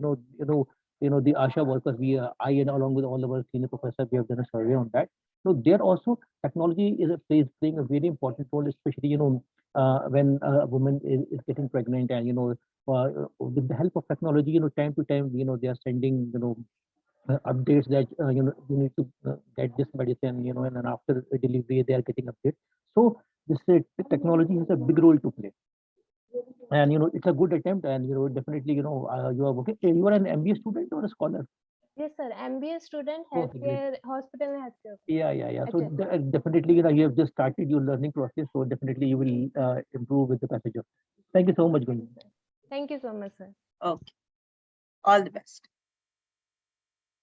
[SPEAKER 2] the ASHA workers, I and along with all of our senior professors, we have done a survey on that. So there also technology playing a very important role, especially when a woman is getting pregnant, and with the help of technology, time to time, they are sending updates that you need to get this medicine, and then after delivery they are getting updates. So this technology has a big role to play, and it's a good attempt, and definitely you are working. You are an MBA student or a scholar?
[SPEAKER 6] Yes, sir. MBA student,
[SPEAKER 2] Okay, great.
[SPEAKER 6] healthcare, hospital and healthcare.
[SPEAKER 2] Yeah. So
[SPEAKER 6] Okay.
[SPEAKER 2] definitely, you have just started your learning process, so definitely you will improve with the passage of. Thank you so much, Gunjan.
[SPEAKER 6] Thank you so much, sir.
[SPEAKER 4] Okay, all the best.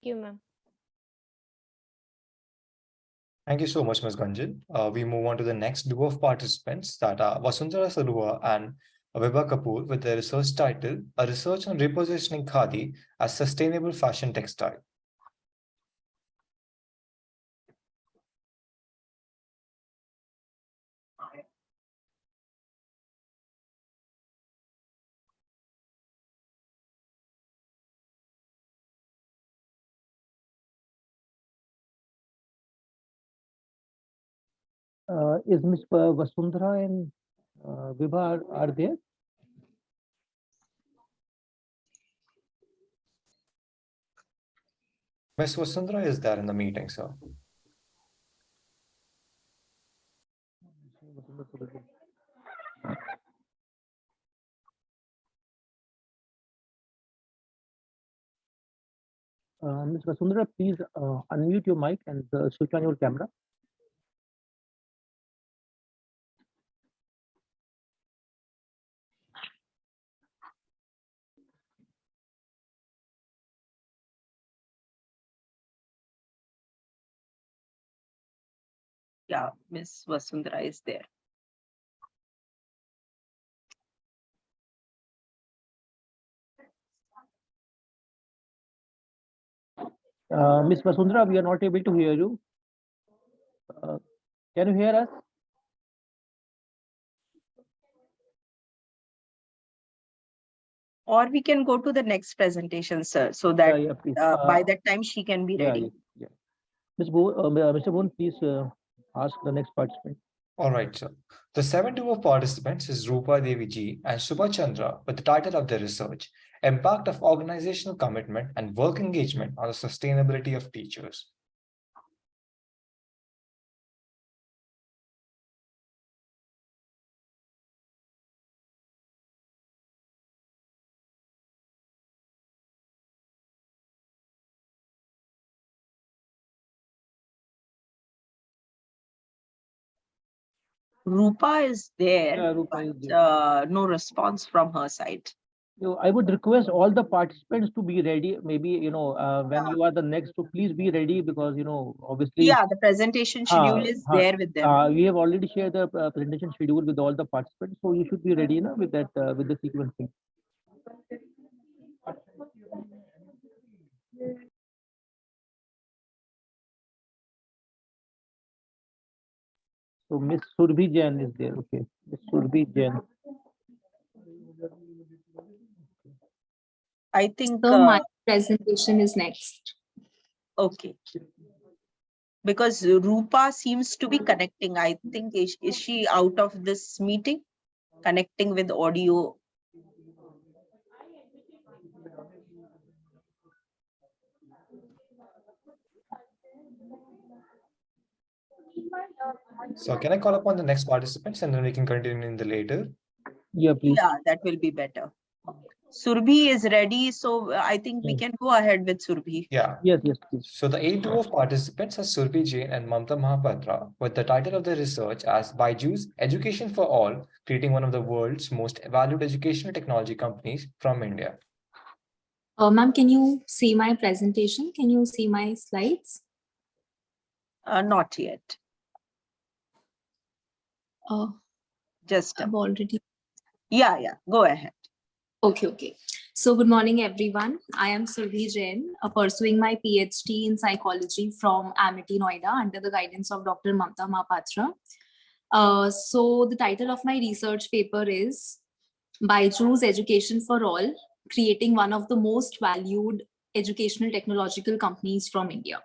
[SPEAKER 6] Thank you, ma'am.
[SPEAKER 1] Thank you so much, Ms. Gunjan. We move on to the next duo of participants, that are Vasundhara Salua and Vibha Kapoor, with their research title, A Research on Repositioning Khadi as Sustainable Fashion Textile.
[SPEAKER 2] Is Ms. Vasundhara and Vibha are there?
[SPEAKER 1] Ms. Vasundhara is there in the meeting, sir.
[SPEAKER 2] Ms. Vasundhara, please unmute your mic and switch on your camera.
[SPEAKER 4] Yeah, Miss Vasundhara is there.
[SPEAKER 2] Ms. Vasundhara, we are not able to hear you. Can you hear us?
[SPEAKER 4] Or we can go to the next presentation, sir, so that
[SPEAKER 2] Yeah, please.
[SPEAKER 4] by that time she can be ready.
[SPEAKER 2] Yeah. Mr. Boone, please ask the next participant.
[SPEAKER 1] All right, sir. The 7 group of participants is Rupa Devi Ji and Subha Chandra with the title of their research, Impact of Organizational Commitment and Work Engagement on the Sustainability of Teachers.
[SPEAKER 4] Rupa is there,
[SPEAKER 2] Yeah, Rupa
[SPEAKER 4] but
[SPEAKER 2] is there.
[SPEAKER 4] no response from her side.
[SPEAKER 2] I would request all the participants to be ready. Maybe, when you are the next, so please be ready because, obviously,
[SPEAKER 4] Yeah, the presentation schedule is there with them.
[SPEAKER 2] we have already shared the presentation schedule with all the participants. So you should be ready now with that, with the sequencing. So Miss Surbhi Jain is there. Okay. Miss Surbhi Jain.
[SPEAKER 4] I think,
[SPEAKER 7] So my presentation is next.
[SPEAKER 4] okay. Because Rupa seems to be connecting. I think, is she out of this meeting? Connecting with audio.
[SPEAKER 1] So can I call upon the next participants and then we can continue in the later?
[SPEAKER 2] Yeah, please.
[SPEAKER 4] Yeah, that will be better. Surbhi is ready, so I think we can go ahead with Surbhi.
[SPEAKER 1] Yeah.
[SPEAKER 2] Yes, please.
[SPEAKER 1] So the 8 group of participants are Surbhi Jain and Mamta Mahapatra with the title of their research as Byju's Education for All, creating one of the world's most valued educational technology companies from India.
[SPEAKER 7] Ma'am, can you see my presentation? Can you see my slides?
[SPEAKER 4] Not yet. Just
[SPEAKER 7] I've already.
[SPEAKER 4] Yeah, go ahead.
[SPEAKER 7] Okay. So good morning, everyone. I am Surbhi Jain, pursuing my PhD in psychology from Amity, Noida, under the guidance of Dr. Mamta Mahapatra. So the title of my research paper is Byju's Education for All, creating one of the most valued educational technological companies from India.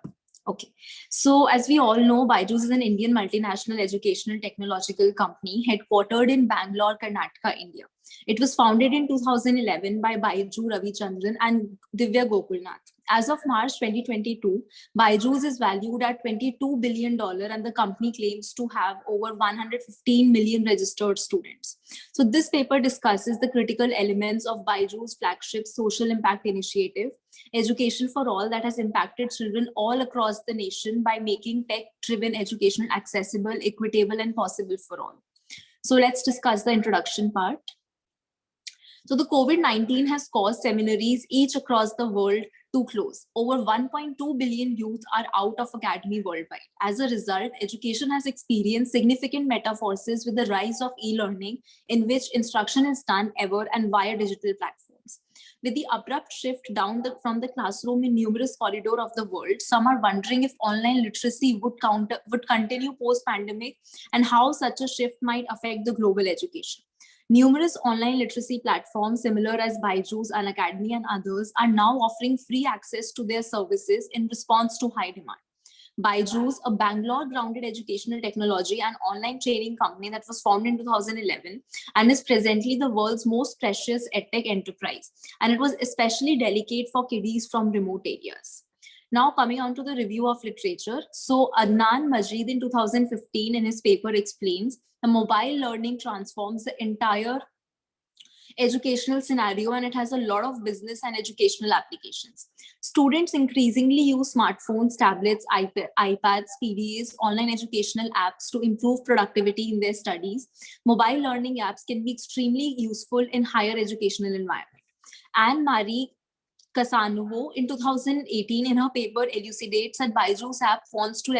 [SPEAKER 7] Okay, so as we all know, Byju's is an Indian multinational educational technological company headquartered in Bangalore, Karnataka, India. It was founded in 2011 by Byju Ravichandran and Divya Gokulnath. As of March 2022, Byju's is valued at $22 billion and the company claims to have over 115 million registered students. So this paper discusses the critical elements of Byju's flagship social impact initiative, Education for All, that has impacted children all across the nation by making tech-driven education accessible, equitable, and possible for all. So let's discuss the introduction part. So the COVID-19 has caused seminaries each across the world to close. Over 1.2 billion youth are out of academy worldwide. As a result, education has experienced significant metamorphosis with the rise of e-learning, in which instruction is done ever and via digital platforms. With the abrupt shift down from the classroom in numerous corridors of the world, some are wondering if online literacy would continue post-pandemic and how such a shift might affect the global education. Numerous online literacy platforms similar as Byju's, Unacademy, and others are now offering free access to their services in response to high demand. Byju's, a Bangalore-grounded educational technology and online training company that was formed in 2011 and is presently the world's most precious edtech enterprise. And it was especially delicate for kiddies from remote areas. Now coming on to the review of literature. So Adnan Majid in 2015 in his paper explains the mobile learning transforms the entire educational scenario and it has a lot of business and educational applications. Students increasingly use smartphones, tablets, iPads, PDAs, online educational apps to improve productivity in their studies. Mobile learning apps can be extremely useful in higher educational environment. Anne-Marie Casanuvo in 2018 in her paper elucidates that Byju's app wants to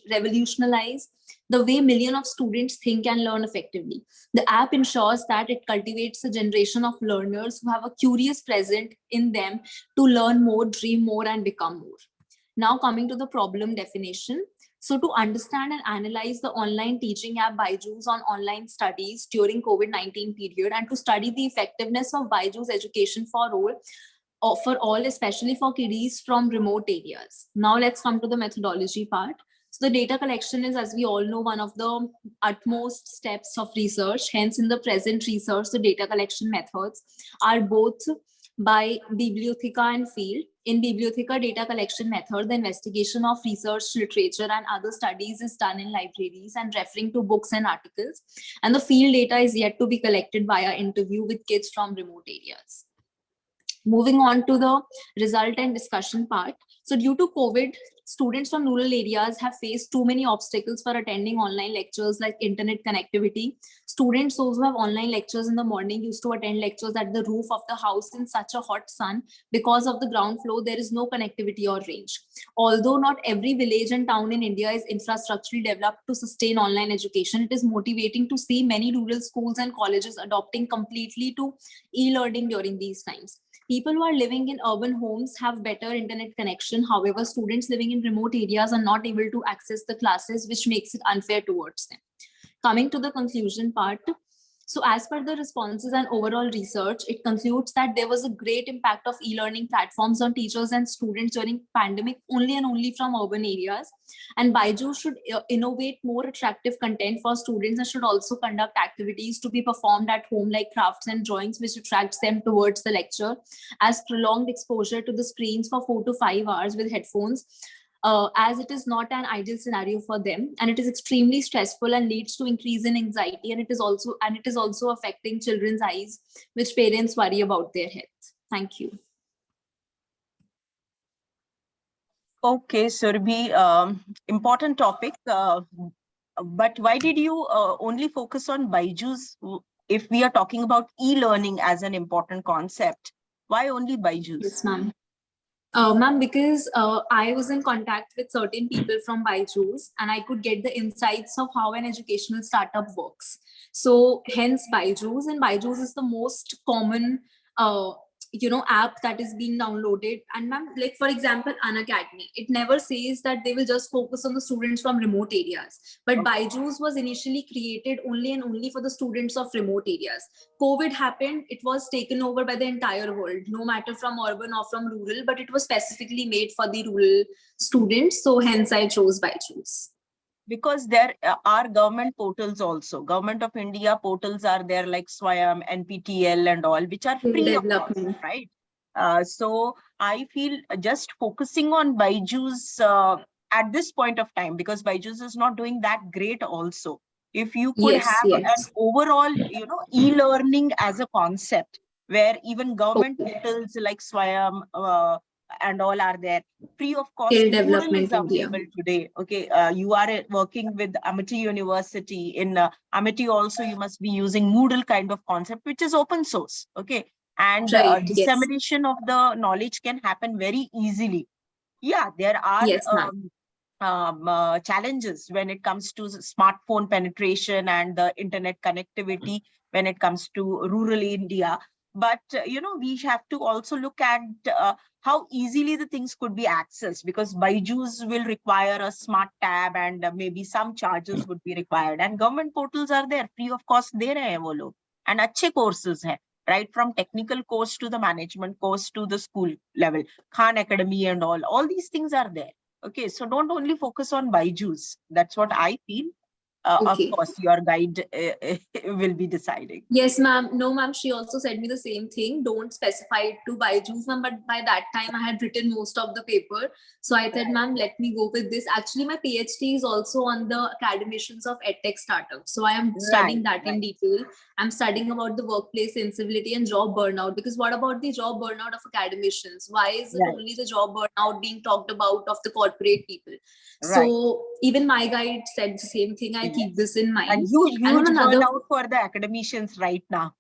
[SPEAKER 7] revolutionize the way millions of students think and learn effectively. The app ensures that it cultivates a generation of learners who have a curious present in them to learn more, dream more, and become more. Now coming to the problem definition. So to understand and analyze the online teaching app Byju's on online studies during COVID-19 period and to study the effectiveness of Byju's Education for all, especially for kiddies from remote areas. Now let's come to the methodology part. So the data collection is, as we all know, one of the utmost steps of research. Hence, in the present research, the data collection methods are both by bibliotheca and field. In bibliotheca data collection method, the investigation of research literature and other studies is done in libraries and referring to books and articles. And the field data is yet to be collected via interview with kids from remote areas. Moving on to the result and discussion part. So due to COVID, students from rural areas have faced too many obstacles for attending online lectures, like internet connectivity. Students, those who have online lectures in the morning, used to attend lectures at the roof of the house in such a hot sun. Because of the ground floor, there is no connectivity or range. Although not every village and town in India is infrastructurally developed to sustain online education, it is motivating to see many rural schools and colleges adopting completely to e-learning during these times. People who are living in urban homes have better internet connection. However, students living in remote areas are not able to access the classes, which makes it unfair towards them. Coming to the conclusion part. So as per the responses and overall research, it concludes that there was a great impact of e-learning platforms on teachers and students during pandemic only and only from urban areas. And Byju's should innovate more attractive content for students and should also conduct activities to be performed at home like crafts and drawings, which attracts them towards the lecture, as prolonged exposure to the screens for 4 to 5 hours with headphones, as it is not an ideal scenario for them, and it is extremely stressful and leads to increase in anxiety, and it is also affecting children's eyes, which parents worry about their health. Thank you.
[SPEAKER 4] Okay, Surbhi, important topic. But why did you only focus on Byju's? If we are talking about e-learning as an important concept, why only Byju's?
[SPEAKER 7] Yes, ma'am. Ma'am, because I was in contact with certain people from Byju's and I could get the insights of how an educational startup works. So hence Byju's, and Byju's is the most common app that is being downloaded. And ma'am, like for example, Unacademy, it never says that they will just focus on the students from remote areas, but Byju's was initially created only and only for the students of remote areas. COVID happened, it was taken over by the entire world, no matter from urban or from rural, but it was specifically made for the rural students. So hence I chose Byju's.
[SPEAKER 4] Because there are government portals also. Government of India portals are there, like Swayam, NPTL and all, which are free of cost, right? So I feel just focusing on Byju's at this point of time, because Byju's is not doing that great also. If you could have an overall, e-learning as a concept, where even government portals like Swayam and all are there, free of cost. Moodle is available today. Okay, you are working with Amity University. In Amity also, you must be using Moodle kind of concept, which is open source. Okay, and dissemination of the knowledge can happen very easily. Yeah, there are challenges when it comes to smartphone penetration and the internet connectivity when it comes to rural India. But, we have to also look at how easily the things could be accessed, because Byju's will require a smart tab and maybe some charges would be required. And government portals are there, free of cost, de rahe hain wo log. And अच्छे courses hai, right from technical course to the management course to the school level, Khan Academy and all these things are there. Okay, so don't only focus on Byju's. That's what I feel. Of course, your guide will be deciding.
[SPEAKER 7] Yes, ma'am. No, ma'am. She also said me the same thing. Don't specify it to Byju's, ma'am. But by that time, I had written most of the paper. So I said, ma'am, let me go with this. Actually, my PhD is also on the academicians of EdTech startups. So I am studying that in detail. I'm studying about the workplace incivility and job burnout. Because what about the job burnout of academicians? Why is it only the job burnout being talked about of the corporate people? So even my guide said the same thing. I keep this in mind.
[SPEAKER 4] And huge burnout for the academicians right now.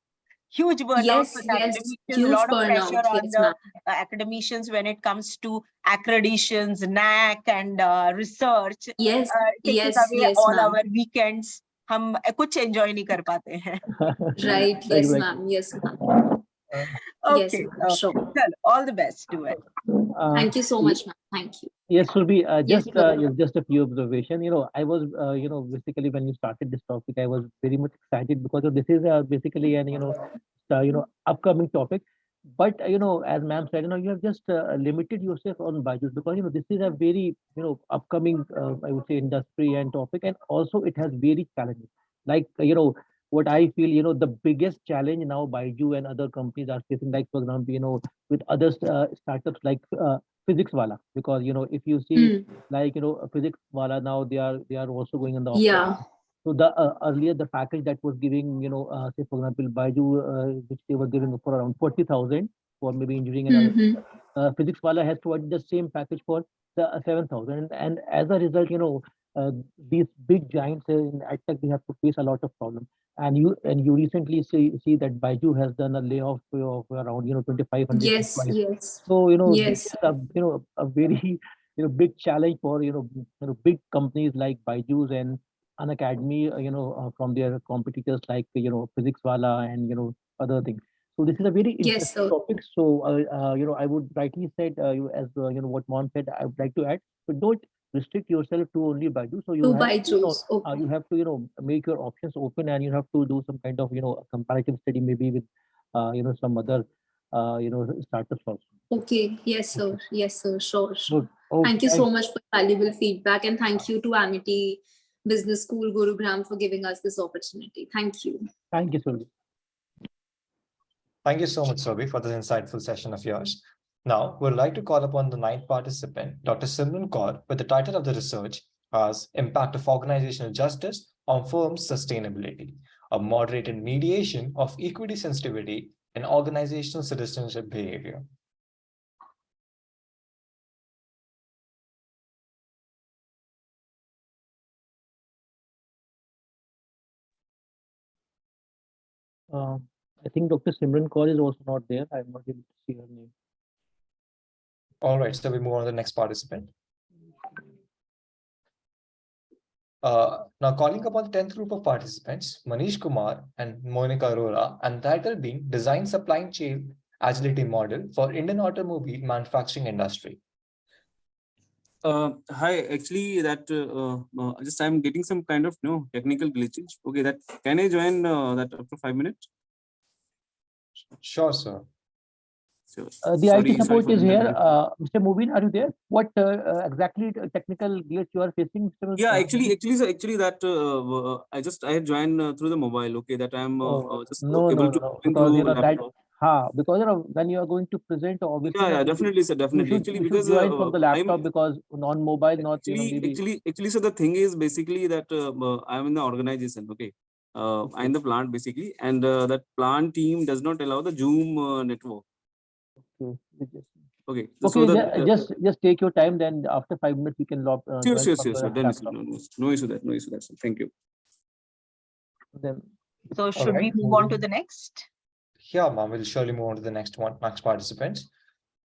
[SPEAKER 4] Huge burnout for the academicians. A lot of pressure on the academicians when it comes to accreditations, NAC and research. Taking away all our weekends. हम कुछ enjoy नहीं कर पाते हैं.
[SPEAKER 7] Right. Yes, ma'am. Yes, ma'am.
[SPEAKER 4] Okay. Sure. All the best to it.
[SPEAKER 7] Thank you so much, ma'am. Thank you.
[SPEAKER 2] Yes, Surbhi, just a few observations. I was, basically when you started this topic, I was very much excited because this is basically an, upcoming topic. But as ma'am said, you have just limited yourself on Byju's, because this is a very upcoming I would say industry and topic, and also it has very challenges. Like what I feel, the biggest challenge now Byju and other companies are facing, like for example, with other startups like Physics Wala, because if you see
[SPEAKER 7] Hmm.
[SPEAKER 2] like Physics Wala now they are also going on the offline.
[SPEAKER 7] Yeah.
[SPEAKER 2] So the earlier the package that was giving, say for example, Baiju, which they were giving for around 40,000 for maybe engineering and other things.
[SPEAKER 7] Hmm.
[SPEAKER 2] Physics Wala has provided the same package for the 7,000, and as a result, these big giants in edtech, they have to face a lot of problems. And you recently see that Baiju has done a layoff of around 2,500
[SPEAKER 7] Yes.
[SPEAKER 2] employees.
[SPEAKER 7] Yes.
[SPEAKER 2] So this
[SPEAKER 7] Yes.
[SPEAKER 2] is a very big challenge for big companies like Baiju's and an academy, from their competitors like Physics Wala and other things. So this is a very
[SPEAKER 7] Yes,
[SPEAKER 2] interesting
[SPEAKER 7] sir.
[SPEAKER 2] topic. So I would rightly said, as what Mom said, I would like to add. So don't restrict yourself to only Baidu. So you
[SPEAKER 7] To
[SPEAKER 2] have
[SPEAKER 7] buy juice. Okay.
[SPEAKER 2] you have to make your options open, and you have to do some kind of a comparative study maybe with some other startups also.
[SPEAKER 7] Okay. Yes,
[SPEAKER 2] Okay.
[SPEAKER 7] sir. Yes, sir. Sure. Sure.
[SPEAKER 2] Good. Okay.
[SPEAKER 7] Thank you so
[SPEAKER 2] Thanks.
[SPEAKER 7] much for valuable feedback, and thank you to Amity Business School Gurugram for giving us this opportunity. Thank you.
[SPEAKER 2] Thank you, Survi.
[SPEAKER 1] Thank you so much, Sobi, for this insightful session of yours. Now, we'd like to call upon the ninth participant, Dr. Simran Kaur, with the title of the research as Impact of Organizational Justice on Firms' Sustainability, a moderated mediation of equity sensitivity and organizational citizenship behavior.
[SPEAKER 2] I think Dr. Simran Kaur is also not there. I'm not able to see her name.
[SPEAKER 1] All right, so we move on to the next participant. Now calling upon the 10th group of participants, Manish Kumar and Monica Arora, and the title being Design Supply Chain Agility Model for Indian Automobile Manufacturing Industry.
[SPEAKER 8] Hi, actually that just I'm getting some kind of technical glitches. Okay, that can I join that after 5 minutes?
[SPEAKER 1] Sure, sir.
[SPEAKER 8] Sure.
[SPEAKER 2] The IT support
[SPEAKER 8] for
[SPEAKER 2] is
[SPEAKER 8] the
[SPEAKER 2] here.
[SPEAKER 8] inconvenience.
[SPEAKER 2] Mr. Mubin, are you there? What exactly technical glitch you are facing, Mr.
[SPEAKER 8] Yeah, actually that I had joined through the mobile. Okay, that I'm
[SPEAKER 2] Oh,
[SPEAKER 8] just
[SPEAKER 2] no,
[SPEAKER 8] able
[SPEAKER 2] no,
[SPEAKER 8] to
[SPEAKER 2] no,
[SPEAKER 8] join
[SPEAKER 2] because
[SPEAKER 8] through
[SPEAKER 2] that,
[SPEAKER 8] laptop.
[SPEAKER 2] because when you are going to present, obviously,
[SPEAKER 8] Yeah, definitely, sir,
[SPEAKER 2] you
[SPEAKER 8] definitely.
[SPEAKER 2] should
[SPEAKER 8] Actually,
[SPEAKER 2] you should
[SPEAKER 8] because
[SPEAKER 2] join from the laptop,
[SPEAKER 8] I'm
[SPEAKER 2] because on mobile, not maybe.
[SPEAKER 8] actually, so the thing is basically that I'm in the organization. Okay, I'm the plant basically, and that plant team does not allow the Zoom network.
[SPEAKER 2] Okay,
[SPEAKER 8] Okay, so
[SPEAKER 2] okay,
[SPEAKER 8] that
[SPEAKER 2] just take your time. Then after 5 minutes, you can
[SPEAKER 8] sure,
[SPEAKER 2] join
[SPEAKER 8] sure,
[SPEAKER 2] from
[SPEAKER 8] sure, sure.
[SPEAKER 2] the
[SPEAKER 8] Done,
[SPEAKER 2] laptop.
[SPEAKER 8] no issue that, no issue that. Sir. Thank you.
[SPEAKER 2] Then
[SPEAKER 4] So should
[SPEAKER 1] right.
[SPEAKER 4] we move on to the next?
[SPEAKER 1] Yeah, ma'am, we'll surely move on to the next participants.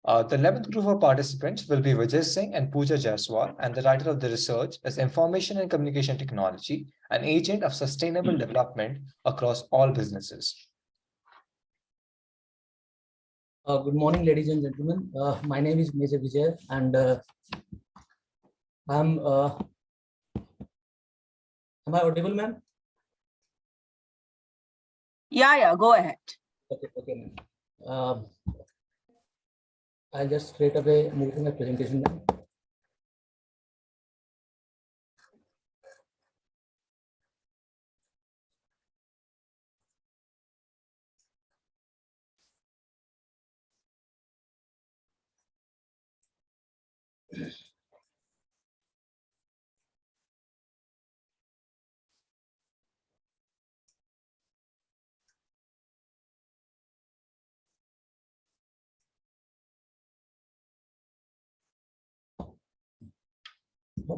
[SPEAKER 1] The 11th group of participants will be Vijay Singh and Pooja Jaiswal, and the title of the research is Information and Communication Technology, an agent of sustainable development across all businesses.
[SPEAKER 9] Good morning, ladies and gentlemen. My name is Major Vijay, and am I audible, ma'am?
[SPEAKER 4] Yeah, go ahead.
[SPEAKER 9] Okay, ma'am. I'll just straight away move to my presentation now.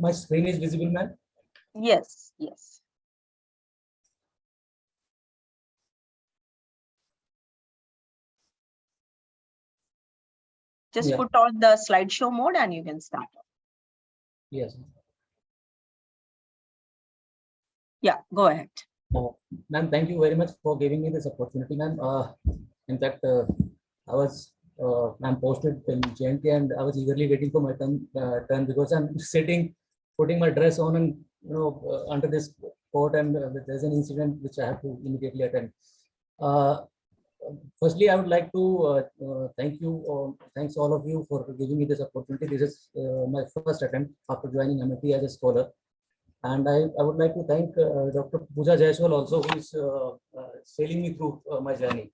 [SPEAKER 9] My screen is visible, ma'am?
[SPEAKER 4] Yes, yes. Just
[SPEAKER 9] Yeah.
[SPEAKER 4] put on the slideshow mode and you can start.
[SPEAKER 9] Yes.
[SPEAKER 4] Yeah, go ahead.
[SPEAKER 9] Ma'am, thank you very much for giving me this opportunity, ma'am. In fact, I was I'm posted in JNT, and I was eagerly waiting for my turn because I'm sitting, putting my dress on, and under this coat, and there's an incident which I have to immediately attend. firstly, I would like to thanks all of you for giving me this opportunity. This is my first attempt after joining MIT as a scholar. And I would like to thank Dr. Pooja Jaiswal also, who is sailing me through my journey.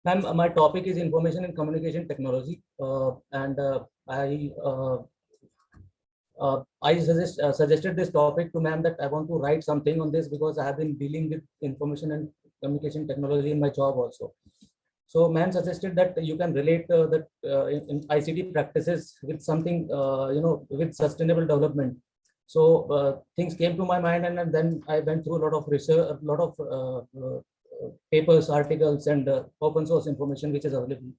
[SPEAKER 9] Ma'am, my topic is information and communication technology, and I suggested this topic to ma'am that I want to write something on this because I have been dealing with information and communication technology in my job also. So ma'am suggested that you can relate that in ICT practices with something, with sustainable development. So things came to my mind, and then I went through a lot of research, a lot of papers, articles, and open source information which is available.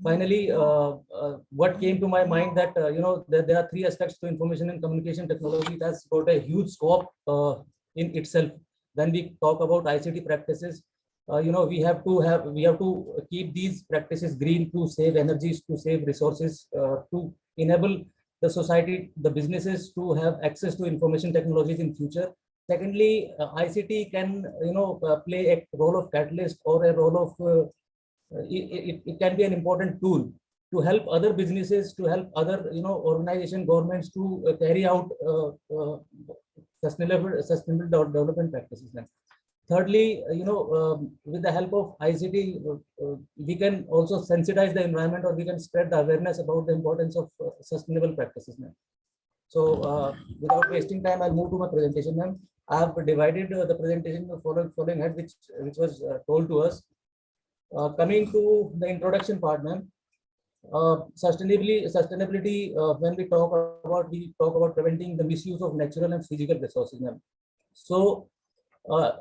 [SPEAKER 9] Finally, what came to my mind that there are three aspects to information and communication technology. It has got a huge scope in itself. When we talk about ICT practices, we have to keep these practices green, to save energies, to save resources, to enable the society, the businesses to have access to information technologies in future. Secondly, ICT can play a role of catalyst or a role of it can be an important tool to help other businesses, to help other organization, governments to carry out sustainable development practices. Thirdly, with the help of ICT, we can also sensitize the environment, or we can spread the awareness about the importance of sustainable practices. So without wasting time, I'll move to my presentation. Ma'am, I have divided the presentation in the following head, which was told to us. Coming to the introduction part, ma'am, sustainability. When we talk about preventing the misuse of natural and physical resources, ma'am. So,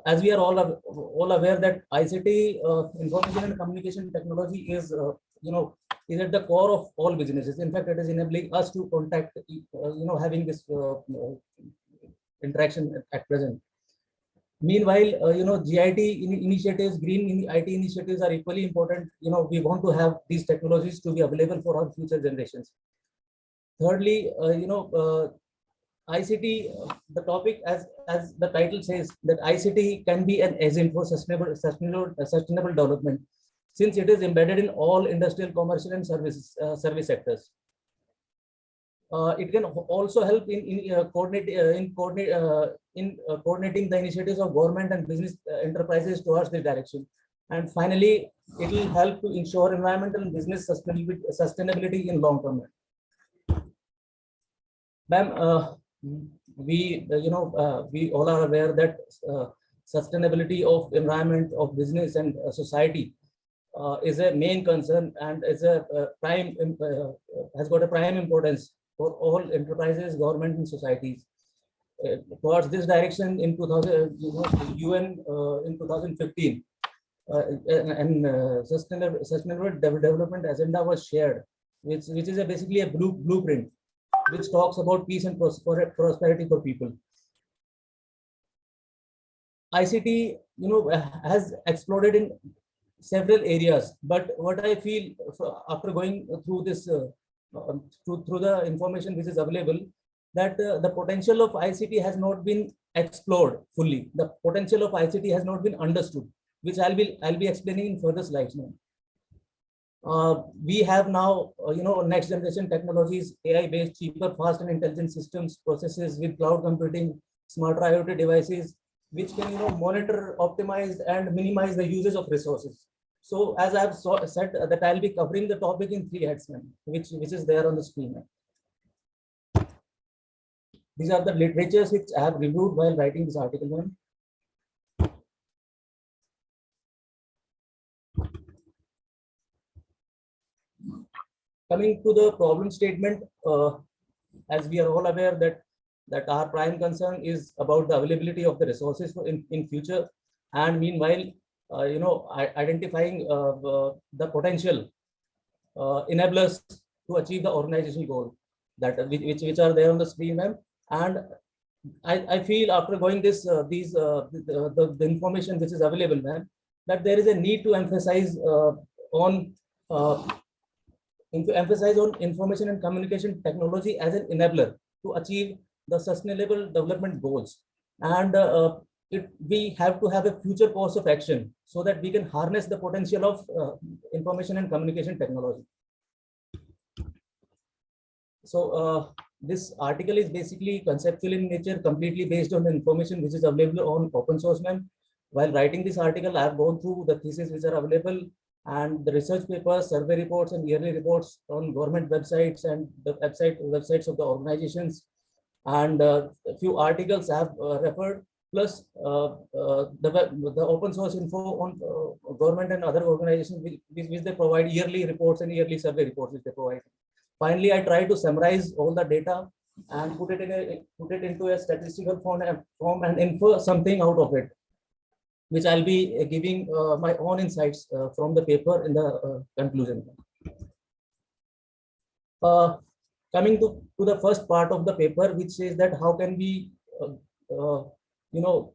[SPEAKER 9] as we are all aware that ICT, information and communication technology, is at the core of all businesses. In fact, it is enabling us to contact, having this interaction at present. Meanwhile, GIT initiatives, green IT initiatives are equally important. We want to have these technologies to be available for our future generations. Thirdly, ICT, the topic, as the title says, that ICT can be an agent for sustainable development, since it is embedded in all industrial, commercial, and service sectors. It can also help in coordinating the initiatives of government and business enterprises towards this direction. And finally, it will help to ensure environmental and business sustainability in long term. Ma'am, we all are aware that sustainability of environment, of business, and society is a main concern, and is a has got a prime importance for all enterprises, government, and societies. Towards this direction, in 2000, UN in 2015, and sustainable development agenda was shared, which is basically a blueprint which talks about peace and prosperity for people. ICT, has exploded in several areas, but what I feel after going through this, through the information which is available, that the potential of ICT has not been explored fully. The potential of ICT has not been understood, which I'll be explaining in further slides now. We have now, next generation technologies, AI-based, cheaper, fast, and intelligent systems, processes with cloud computing, smarter IoT devices, which can, monitor, optimize, and minimize the usage of resources. So, as I have said, that I'll be covering the topic in three heads, which is there on the screen. These are the literatures which I have reviewed while writing this article. Coming to the problem statement, as we are all aware that our prime concern is about the availability of the resources in future, and meanwhile, identifying the potential enablers to achieve the organizational goal which are there on the screen, ma'am. And I feel after going this the information which is available, ma'am, that there is a need to emphasize on information and communication technology as an enabler to achieve the sustainable development goals. And we have to have a future course of action so that we can harness the potential of information and communication technology. So this article is basically conceptual in nature, completely based on the information which is available on open source ma'am. While writing this article, I have gone through the theses which are available and the research papers, survey reports, and yearly reports on government websites and the websites of the organizations. And a few articles I have referred, plus the open source info on government and other organizations which they provide yearly reports and yearly survey reports which they provide. Finally, I try to summarize all the data and put it into a statistical form and infer something out of it, which I'll be giving my own insights from the paper in the conclusion. Coming to the first part of the paper, which says that how can we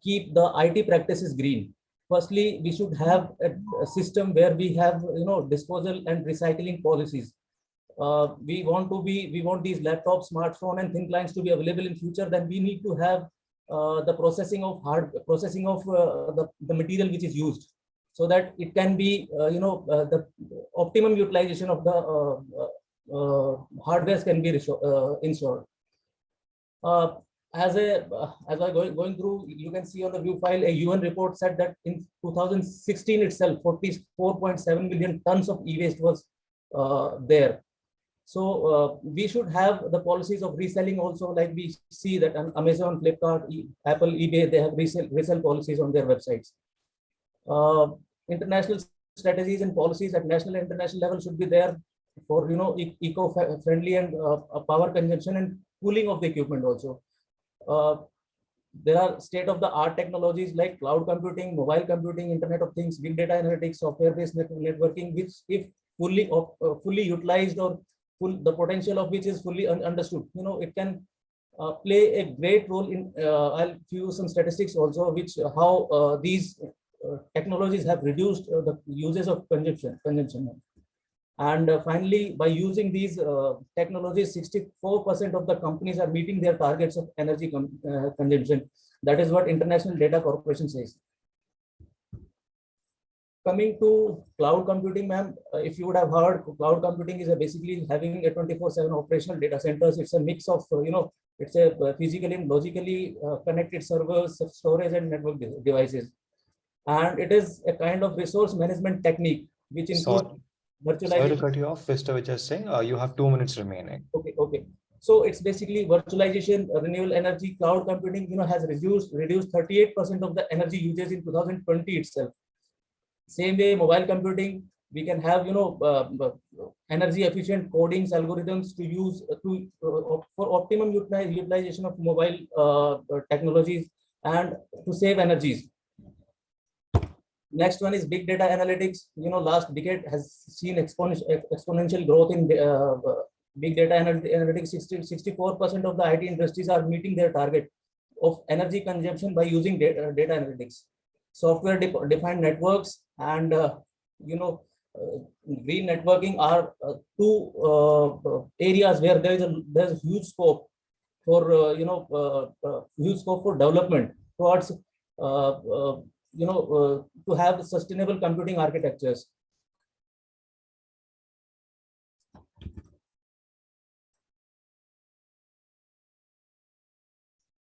[SPEAKER 9] keep the IT practices green. Firstly, we should have a system where we have disposal and recycling policies. We want these laptops, smartphone, and thin clients to be available in future. Then we need to have the processing of the material which is used, so that it can be the optimum utilization of the hardware can be ensured. As I going through, you can see on the view file, a UN report said that in 2016 itself, 44.7 million tons of e-waste was there. So we should have the policies of reselling also, like we see that on Amazon, Flipkart, Apple, eBay, they have resell policies on their websites. International strategies and policies at national and international level should be there for eco-friendly and power consumption and cooling of the equipment also. There are state-of-the-art technologies like cloud computing, mobile computing, Internet of Things, big data analytics, software-based networking, which if fully utilized, or the potential of which is fully understood, it can play a great role in. I'll give you some statistics also, which how these technologies have reduced the uses of consumption. And finally, by using these technologies, 64% of the companies are meeting their targets of energy consumption. That is what International Data Corporation says. Coming to cloud computing, ma'am, if you would have heard, cloud computing is basically having a 24/7 operational data centers. It's a mix of, it's a physically and logically connected servers, storage, and network devices. And it is a kind of resource management technique, which includes virtualization.
[SPEAKER 1] Sorry to cut you off, Mr. Vijay Singh. You have 2 minutes remaining.
[SPEAKER 9] Okay. So it's basically virtualization, renewable energy, cloud computing, has reduced 38% of the energy usage in 2020 itself. Same way, mobile computing, we can have, energy efficient codings, algorithms to use for optimum utilization of mobile technologies and to save energies. Next one is big data analytics. Last decade has seen exponential growth in big data analytics. 64% of the IT industries are meeting their target of energy consumption by using data analytics. Software defined networks and green networking are two areas where there's huge scope for development towards to have sustainable computing architectures.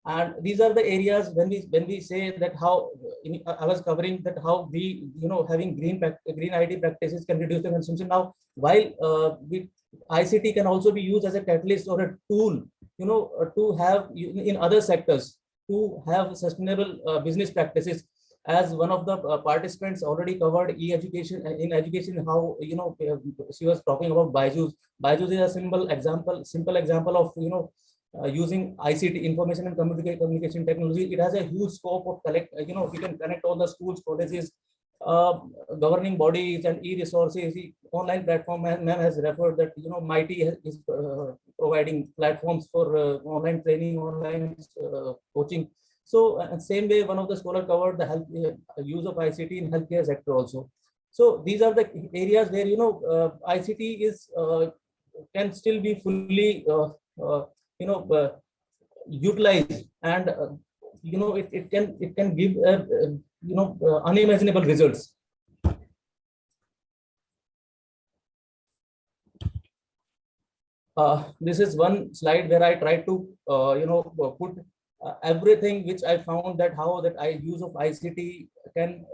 [SPEAKER 9] And these are the areas when we say that how I was covering that how we having green IT practices can reduce the consumption. Now, while ICT can also be used as a catalyst or a tool, to have in other sectors to have sustainable business practices. As one of the participants already covered e-education, in education, how she was talking about Byju's. Byju's is a simple example of using ICT, information and communication technology. It has a huge scope of we can connect all the schools, colleges, governing bodies and e-resources. The online platform, ma'am has referred that MIT is providing platforms for online training, online coaching. So same way, one of the scholar covered the use of ICT in healthcare sector also. So these are the areas where ICT is can still be fully utilized, and it can give unimaginable results. This is one slide where I try to put everything which I found, that how that use of ICT can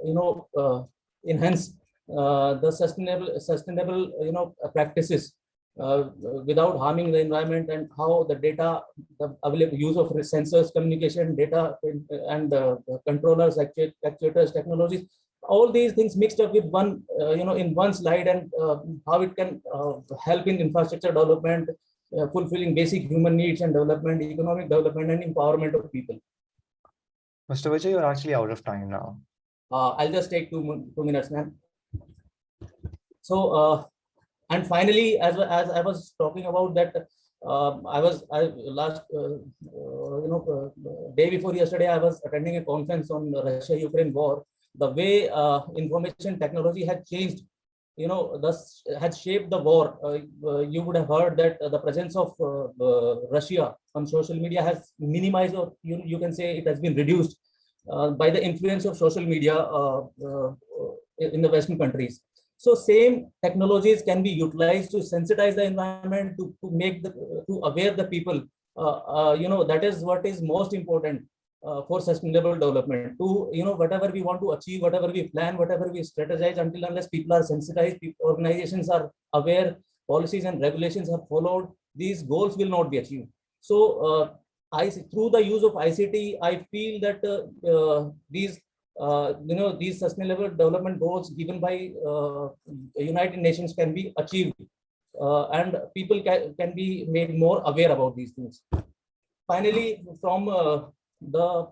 [SPEAKER 9] enhance the sustainable practices without harming the environment, and how the data, the available use of sensors, communication data, and controllers, actuators, technologies, all these things mixed up with one in one slide, and how it can help in infrastructure development, fulfilling basic human needs and development, economic development, and empowerment of people.
[SPEAKER 1] Mr. Vijay, you're actually out of time now.
[SPEAKER 9] I'll just take 2 minutes, ma'am. So and finally, as I was talking about that, last day before yesterday, I was attending a conference on Russia-Ukraine war. The way information technology had changed, thus had shaped the war. You would have heard that the presence of Russia on social media has minimized, or you can say it has been reduced by the influence of social media in the Western countries. So same technologies can be utilized to sensitize the environment, to aware the people. That is what is most important for sustainable development. To whatever we want to achieve, whatever we plan, whatever we strategize, until unless people are sensitized, organizations are aware, policies and regulations are followed, these goals will not be achieved. So through the use of ICT, I feel that these sustainable development goals given by United Nations can be achieved, and people can be made more aware about these things. Finally, from the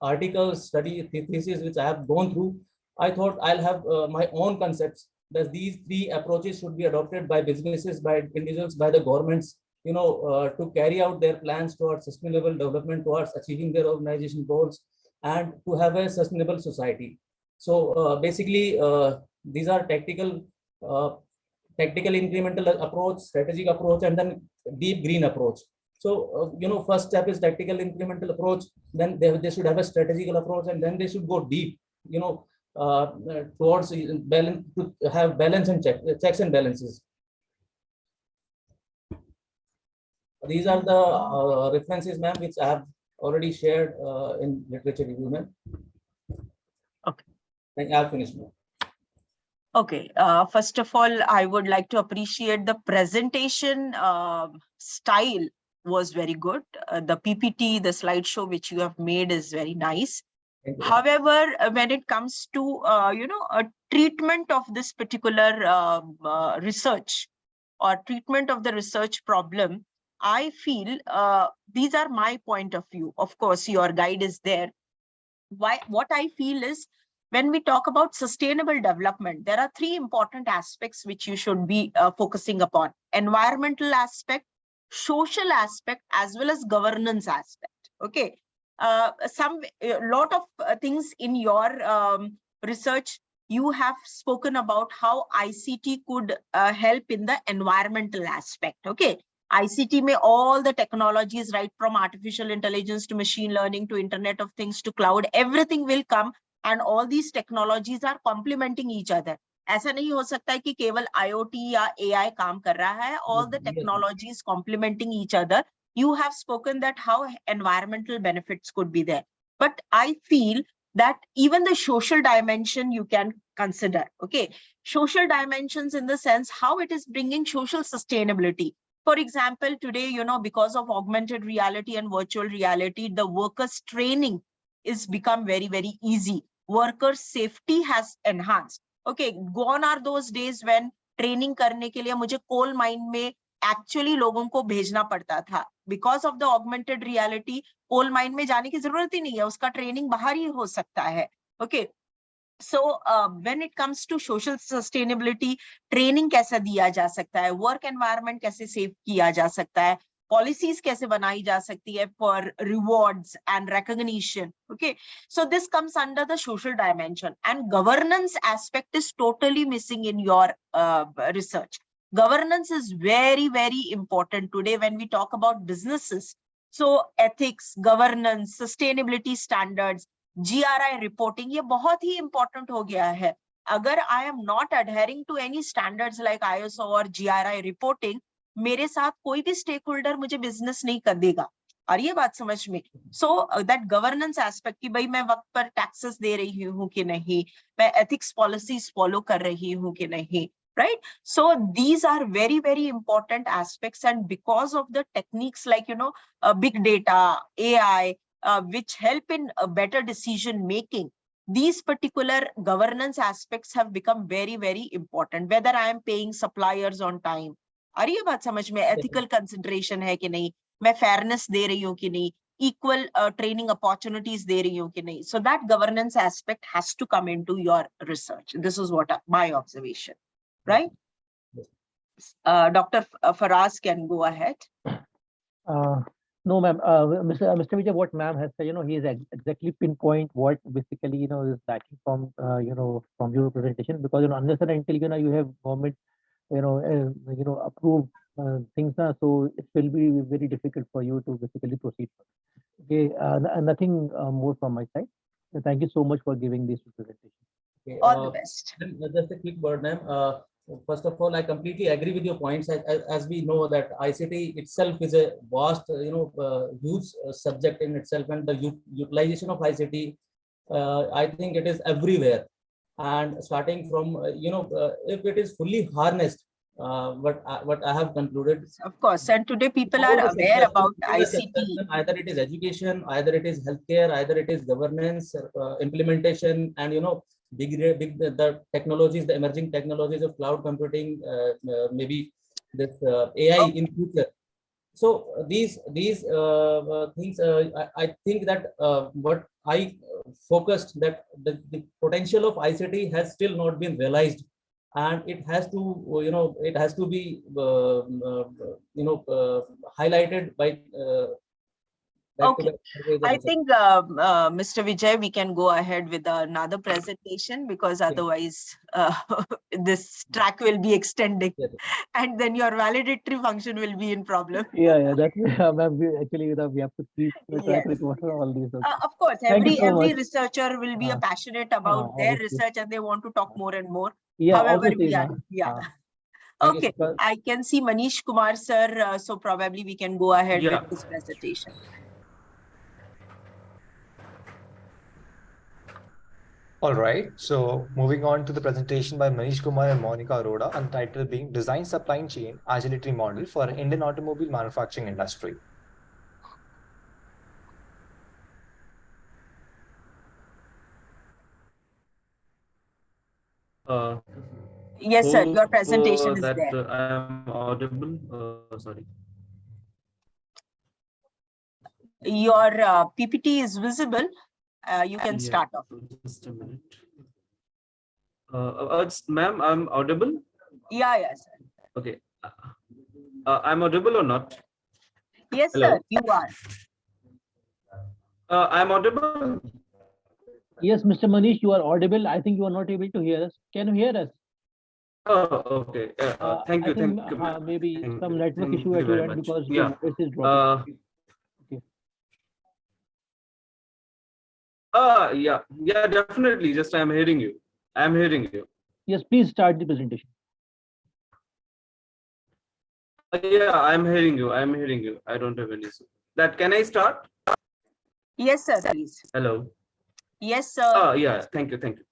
[SPEAKER 9] article, study, thesis which I have gone through, I thought I'll have my own concepts, that these 3 approaches should be adopted by businesses, by individuals, by the governments, to carry out their plans towards sustainable development, towards achieving their organization goals, and to have a sustainable society. So basically, these are tactical incremental approach, strategic approach, and then deep green approach. So first step is tactical incremental approach, then they should have a strategical approach, and then they should go deep, towards balance, to have balance and checks and balances. These are the references, ma'am, which I have already shared in literature review, ma'am.
[SPEAKER 4] Okay.
[SPEAKER 9] Thank you. I have finished, ma'am.
[SPEAKER 4] Okay. First of all, I would like to appreciate the presentation style was very good. The PPT, the slideshow which you have made is very nice. However, when it comes to a treatment of this particular research or treatment of the research problem, I feel these are my point of view. Of course, your guide is there. What I feel is, when we talk about sustainable development, there are 3 important aspects which you should be focusing upon: environmental aspect, social aspect, as well as governance aspect. Okay. A lot of things in your research, you have spoken about how ICT could help in the environmental aspect. Okay. ICT may all the technologies, right from artificial intelligence to machine learning to Internet of Things to cloud, everything will come, and all these technologies are complementing each other. ऐसा नहीं हो सकता है कि केवल IoT या AI काम कर रहा है. All the technologies complementing each other. You have spoken that how environmental benefits could be there. But I feel that even the social dimension you can consider. Okay. Social dimensions in the sense how it is bringing social sustainability. For example, today, because of augmented reality and virtual reality, the workers' training is become very, very easy. Worker safety has enhanced. Okay, gone are those days when training करने के लिए मुझे coal mine में actually लोगों को भेजना पड़ता था. Because of the augmented reality, coal mine में जाने की जरूरत ही नहीं है, उसका training बाहर ही हो सकता है. Okay. So when it comes to social sustainability, training कैसे दिया जा सकता है, work environment कैसे save किया जा सकता है, policies कैसे बनाई जा सकती है for rewards and recognition. Okay, so this comes under the social dimension, and governance aspect is totally missing in your research. Governance is very, very important today when we talk about businesses. So ethics, governance, sustainability standards, GRI reporting, ये बहुत ही important हो गया है. अगर I am not adhering to any standards like ISO or GRI reporting, मेरे साथ कोई भी stakeholder मुझे business नहीं कर देगा. और ये बात समझ में. So that governance aspect कि भाई मैं वक्त पर taxes दे रही हूँ कि नहीं, मैं ethics policies follow कर रही हूँ कि नहीं, right? So these are very, very important aspects, and because of the techniques like, big data, AI, which help in a better decision making, these particular governance aspects have become very, very important. Whether I am paying suppliers on time, और ये बात समझ में, ethical consideration है कि नहीं, मैं fairness दे रही हूँ कि नहीं, equal training opportunities दे रही हूँ कि नहीं. So that governance aspect has to come into your research. This is what my observation, right? Dr. Faraz can go ahead.
[SPEAKER 2] No, ma'am. Mr. Vijay, what ma'am has said, he is exactly pinpoint what basically, is lacking from, from your presentation, because, unless and until, you have government, approve things, so it will be very difficult for you to basically proceed. Okay, nothing more from my side. Thank you so much for giving this presentation.
[SPEAKER 9] Okay,
[SPEAKER 4] All the best.
[SPEAKER 9] just a quick word, ma'am. First of all, I completely agree with your points. As we know that ICT itself is a vast, huge subject in itself, and the utilization of ICT, I think it is everywhere. And starting from, if it is fully harnessed, what I have concluded.
[SPEAKER 4] Of course, and today people are aware about ICT.
[SPEAKER 9] Either it is education, either it is healthcare, either it is governance, implementation, and the technologies, the emerging technologies of cloud computing, maybe this AI in future. So these things, I think that what I focused, that the potential of ICT has still not been realized, and it has to, it has to be, highlighted by.
[SPEAKER 4] Okay, I think Mr. Vijay, we can go ahead with another presentation, because otherwise this track will be extending, and then your validatory function will be in problem.
[SPEAKER 2] Yeah, that's actually we have to keep track with what are all these.
[SPEAKER 4] Of course, every researcher will be passionate about their
[SPEAKER 2] obviously.
[SPEAKER 4] research, and they want to talk more and more.
[SPEAKER 2] Yeah,
[SPEAKER 4] However,
[SPEAKER 2] obviously,
[SPEAKER 4] we are, okay, I can see Manish Kumar sir, so probably we can go ahead with this presentation.
[SPEAKER 1] All right, so moving on to the presentation by Manish Kumar and Monica Arora, and title being Design Supply Chain Agility Model for Indian Automobile Manufacturing Industry.
[SPEAKER 4] Yes, sir, your presentation is there.
[SPEAKER 8] I am audible. Sorry.
[SPEAKER 4] Your PPT is visible. You can start off.
[SPEAKER 8] Just a minute. Ma'am, I'm audible?
[SPEAKER 4] Yeah, sir.
[SPEAKER 8] Okay. I'm audible or not?
[SPEAKER 4] Yes,
[SPEAKER 8] Hello?
[SPEAKER 4] sir, you are.
[SPEAKER 8] I'm audible?
[SPEAKER 2] Yes, Mr. Manish, you are audible. I think you are not able to hear us. Can you hear us?
[SPEAKER 8] Oh, okay. Thank you.
[SPEAKER 2] Think,
[SPEAKER 8] Thank you.
[SPEAKER 2] maybe
[SPEAKER 8] Thank
[SPEAKER 2] some
[SPEAKER 8] you.
[SPEAKER 2] network
[SPEAKER 8] Thank
[SPEAKER 2] issue
[SPEAKER 8] you
[SPEAKER 2] at your
[SPEAKER 8] very
[SPEAKER 2] end,
[SPEAKER 8] much.
[SPEAKER 2] because
[SPEAKER 8] Yeah.
[SPEAKER 2] your voice is dropping.
[SPEAKER 8] Yeah, definitely. Just I'm hearing you. I'm hearing you.
[SPEAKER 2] Yes, please start the presentation.
[SPEAKER 8] Yeah, I'm hearing you. I'm hearing you. I don't have any issue. That can I start?
[SPEAKER 4] Yes, sir, please.
[SPEAKER 8] Hello.
[SPEAKER 4] Yes, sir.
[SPEAKER 8] Yeah, thank you. Thank you.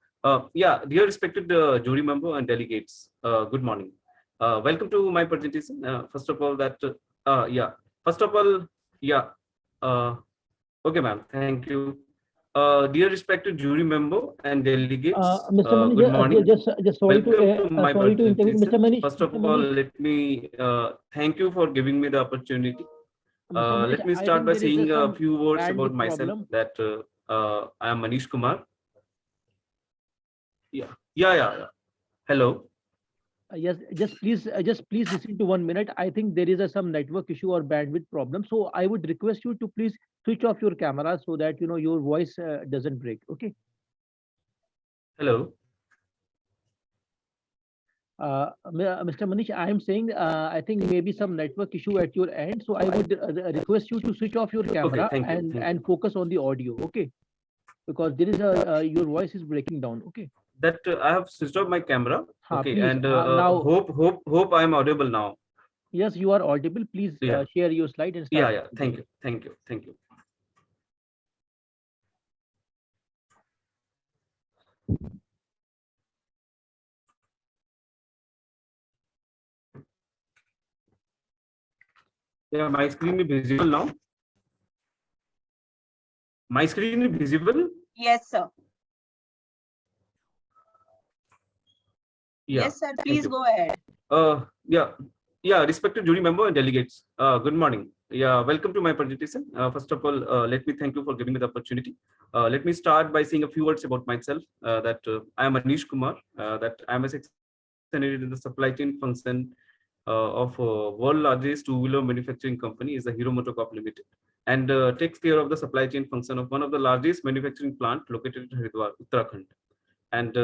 [SPEAKER 8] Yeah, dear respected jury member and delegates, good morning. Welcome to my presentation. First of all, okay, ma'am. Thank you. Dear respected jury member and delegates,
[SPEAKER 2] Mr. Manish,
[SPEAKER 8] good morning.
[SPEAKER 2] just sorry
[SPEAKER 8] Welcome
[SPEAKER 2] to intervene, Mr. Manish.
[SPEAKER 8] First of all, let me thank you for giving me the opportunity. Let me start by saying a few words about myself. That I am Manish Kumar. Yeah. Hello.
[SPEAKER 2] Yes, just please listen to 1 minute. I think there is some network issue or bandwidth problem. So I would request you to please switch off your camera so that your voice doesn't break. Okay.
[SPEAKER 8] Hello.
[SPEAKER 2] Mr. Manish, I am saying I think maybe some network issue at your end, so I would request you to switch off your camera
[SPEAKER 8] thank you,
[SPEAKER 2] and focus on the audio, okay? Because there is a your voice is breaking down, okay?
[SPEAKER 8] That I have switched off my camera. Okay,
[SPEAKER 2] Please,
[SPEAKER 8] and
[SPEAKER 2] now,
[SPEAKER 8] hope I am audible now.
[SPEAKER 2] yes, you are audible. Please
[SPEAKER 8] Yeah.
[SPEAKER 2] share your slide and start.
[SPEAKER 8] Yeah. Thank you. Yeah, my screen is visible now. My screen is visible.
[SPEAKER 4] Yes, sir.
[SPEAKER 8] Yeah.
[SPEAKER 4] Yes, sir. Please go ahead.
[SPEAKER 8] Yeah. Respected jury member and delegates. Good morning. Yeah, welcome to my presentation. First of all, let me thank you for giving me the opportunity. Let me start by saying a few words about myself. That I am Anish Kumar. That I am a section in the supply chain function of world largest two-wheeler manufacturing company is the Hero MotoCorp Limited, and takes care of the supply chain function of one of the largest manufacturing plant located in Haridwar, Uttarakhand. And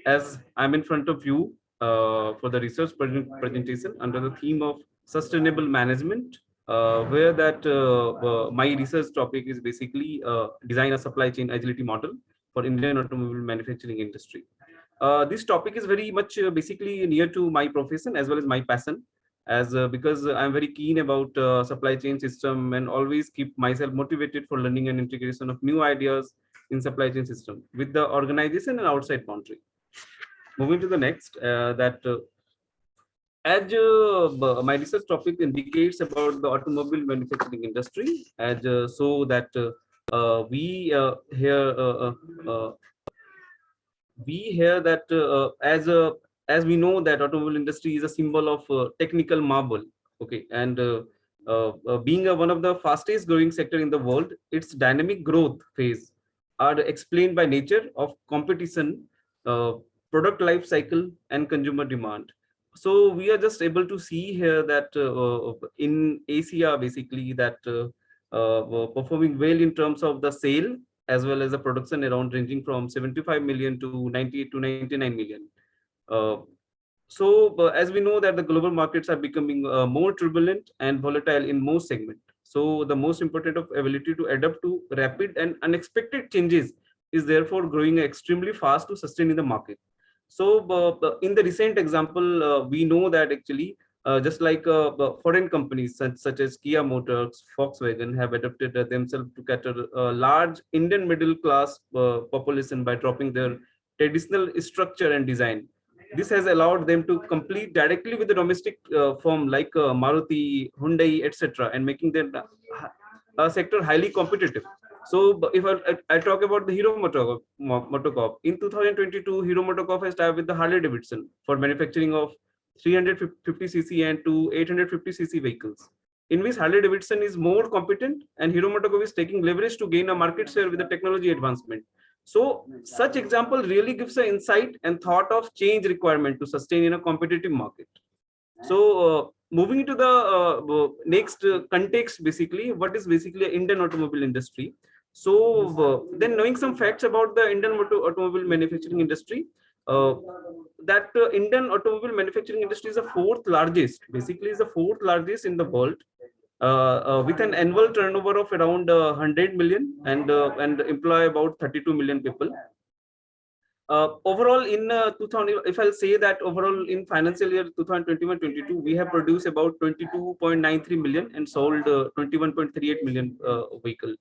[SPEAKER 8] as I'm in front of you for the research presentation under the theme of sustainable management, where that my research topic is basically design a supply chain agility model for Indian automobile manufacturing industry. This topic is very much basically near to my profession as well as my passion, as because I'm very keen about supply chain system and always keep myself motivated for learning and integration of new ideas in supply chain system with the organization and outside boundary. Moving to the next, as my research topic indicates about the automobile manufacturing industry, as so that we here we hear that as we know that automobile industry is a symbol of technical marvel. Okay, and being one of the fastest growing sector in the world, its dynamic growth phase are explained by nature of competition, uh, product life cycle, and consumer demand. So we are just able to see here that in Asia basically that performing well in terms of the sale as well as the production around ranging from 75 million to 98 to 99 million. Uh, as we know that the global markets are becoming more turbulent and volatile in most segments. So the most important of ability to adapt to rapid and unexpected changes is therefore growing extremely fast to sustain in the market. So in the recent example, we know that actually just like foreign companies such as Kia Motors, Volkswagen have adapted themselves to cater a large Indian middle class population by dropping their traditional structure and design. This has allowed them to compete directly with the domestic firm like Maruti, Hyundai, etc., and making their sector highly competitive. So if I talk about the Hero MotoCorp, in 2022, Hero MotoCorp has tied with the Harley Davidson for manufacturing of 350cc and to 850cc vehicles, in which Harley Davidson is more competent and Hero MotoCorp is taking leverage to gain a market share with the technology advancement. So such example really gives an insight and thought of change requirement to sustain in a competitive market. So moving into the next context, basically, what is basically Indian automobile industry? So then knowing some facts about the Indian automobile manufacturing industry, that Indian automobile manufacturing industry is the fourth largest, basically is the fourth largest in the world, with an annual turnover of around 100 million and employ about 32 million people. Overall in 2000, if I'll say that overall in financial year 2021-22, we have produced about 22.93 million and sold 21.38 million vehicle.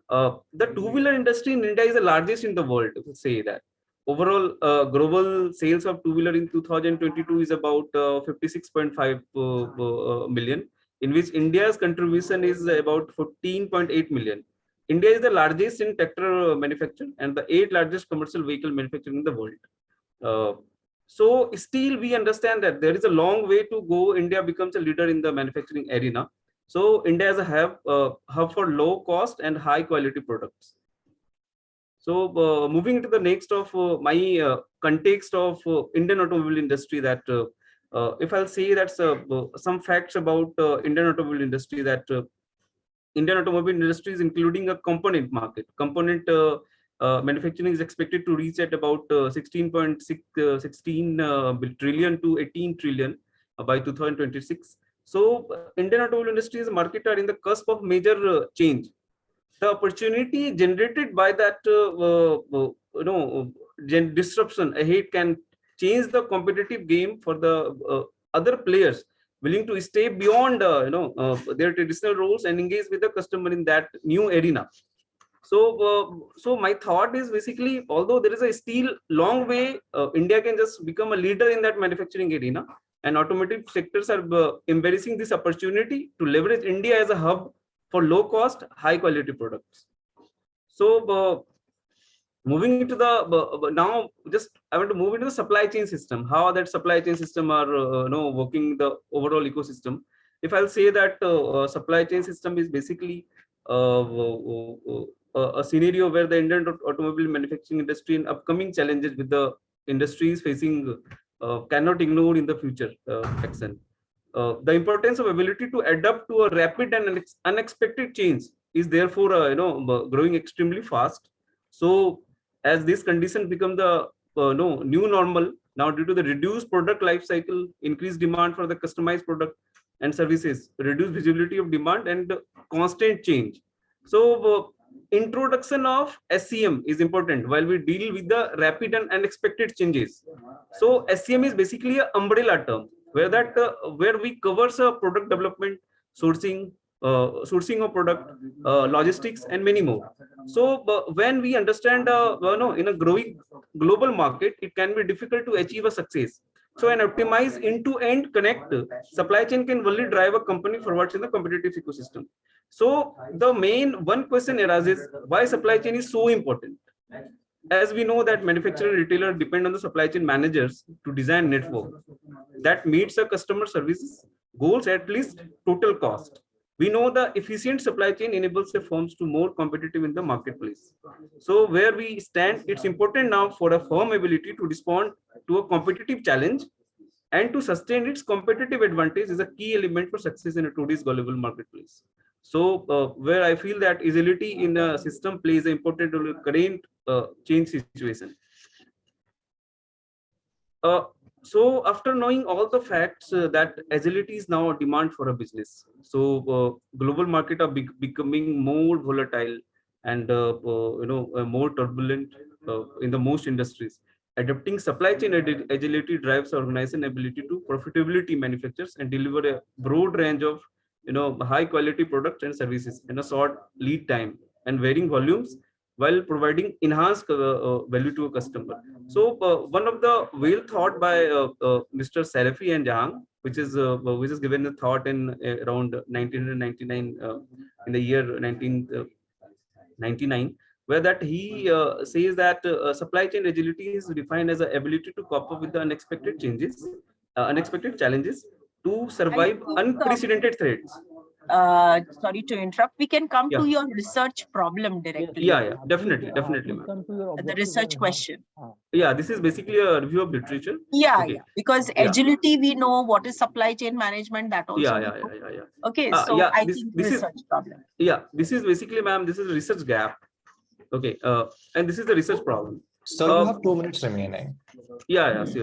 [SPEAKER 8] The two-wheeler industry in India is the largest in the world, if we say that. Overall, global sales of two-wheeler in 2022 is about 56.5 million, in which India's contribution is about 14.8 million. India is the largest in tractor manufacture and the 8th largest commercial vehicle manufacturer in the world. So still we understand that there is a long way to go. India becomes a leader in the manufacturing arena. So India is a hub for low cost and high quality products. So moving into the next of my context of Indian automobile industry, that if I'll say that some facts about Indian automobile industry, that Indian automobile industry is including a component market. Component manufacturing is expected to reach at about 16 trillion to 18 trillion by 2026. So Indian automobile industry's market are in the cusp of major change. The opportunity generated by that disruption ahead can change the competitive game for the other players willing to stay beyond their traditional roles and engage with the customer in that new arena. So my thought is basically, although there is a still long way, India can just become a leader in that manufacturing arena, and automotive sectors are embracing this opportunity to leverage India as a hub for low cost, high quality products. So moving into the now, just I want to move into the supply chain system, how that supply chain system are working the overall ecosystem. If I'll say that supply chain system is basically a scenario where the Indian automobile manufacturing industry and upcoming challenges with the industry is facing cannot ignore in the future action. The importance of ability to adapt to a rapid and unexpected change is therefore growing extremely fast. So as this condition become the new normal now, due to the reduced product life cycle, increased demand for the customized product and services, reduced visibility of demand, and constant change. So introduction of SCM is important while we deal with the rapid and unexpected changes. So SCM is basically an umbrella term where we covers product development, sourcing of product, logistics, and many more. So when we understand in a growing global market, it can be difficult to achieve a success. So an optimized end-to-end connect supply chain can only drive a company forwards in the competitive ecosystem. So the main one question arises, why supply chain is so important? As we know that manufacturer and retailer depend on the supply chain managers to design network that meets the customer services goals at least total cost. We know the efficient supply chain enables the firms to more competitive in the marketplace. So where we stand, it's important now for a firm ability to respond to a competitive challenge and to sustain its competitive advantage is a key element for success in a today's global marketplace. So where I feel that agility in a system plays an important role in current change situation. So after knowing all the facts that agility is now a demand for a business. So global market are becoming more volatile and more turbulent in the most industries. Adapting supply chain agility drives organization ability to profitability manufacturers and deliver a broad range of high quality products and services in a short lead time and varying volumes while providing enhanced value to a customer. So one of the well thought by Mr. Sarafi and Jahang, which is given a thought in around 1999 in the year 1999, where that he says that supply chain agility is defined as the ability to cope up with the unexpected changes, unexpected challenges to survive unprecedented threats.
[SPEAKER 4] Sorry to interrupt. We can come to your research problem directly.
[SPEAKER 8] Yeah, definitely,
[SPEAKER 2] Come to your
[SPEAKER 4] The research question.
[SPEAKER 8] Yeah, this is basically a review of literature.
[SPEAKER 4] Yeah, because agility, we know what is supply chain management, that also.
[SPEAKER 8] Yeah.
[SPEAKER 4] Okay, so I think
[SPEAKER 8] this
[SPEAKER 4] research problem.
[SPEAKER 8] Yeah, this is basically, ma'am, this is a research gap. Okay, and this is the research problem.
[SPEAKER 1] So you have 2 minutes remaining.
[SPEAKER 8] Yes.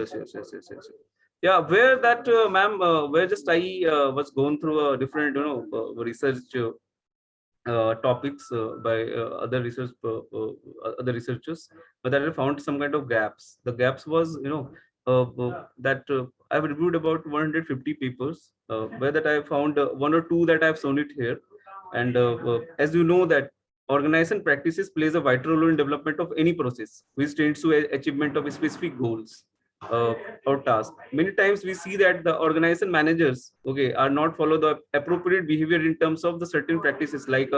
[SPEAKER 8] Yeah, where that, ma'am, where just I was going through a different, research topics by other researchers, but that I found some kind of gaps. The gaps was, that I've reviewed about 150 papers, where that I found one or two that I've shown it here. And as you know that organization practices plays a vital role in development of any process, which tends to achievement of specific goals or tasks. Many times we see that the organization managers, are not follow the appropriate behavior in terms of the certain practices like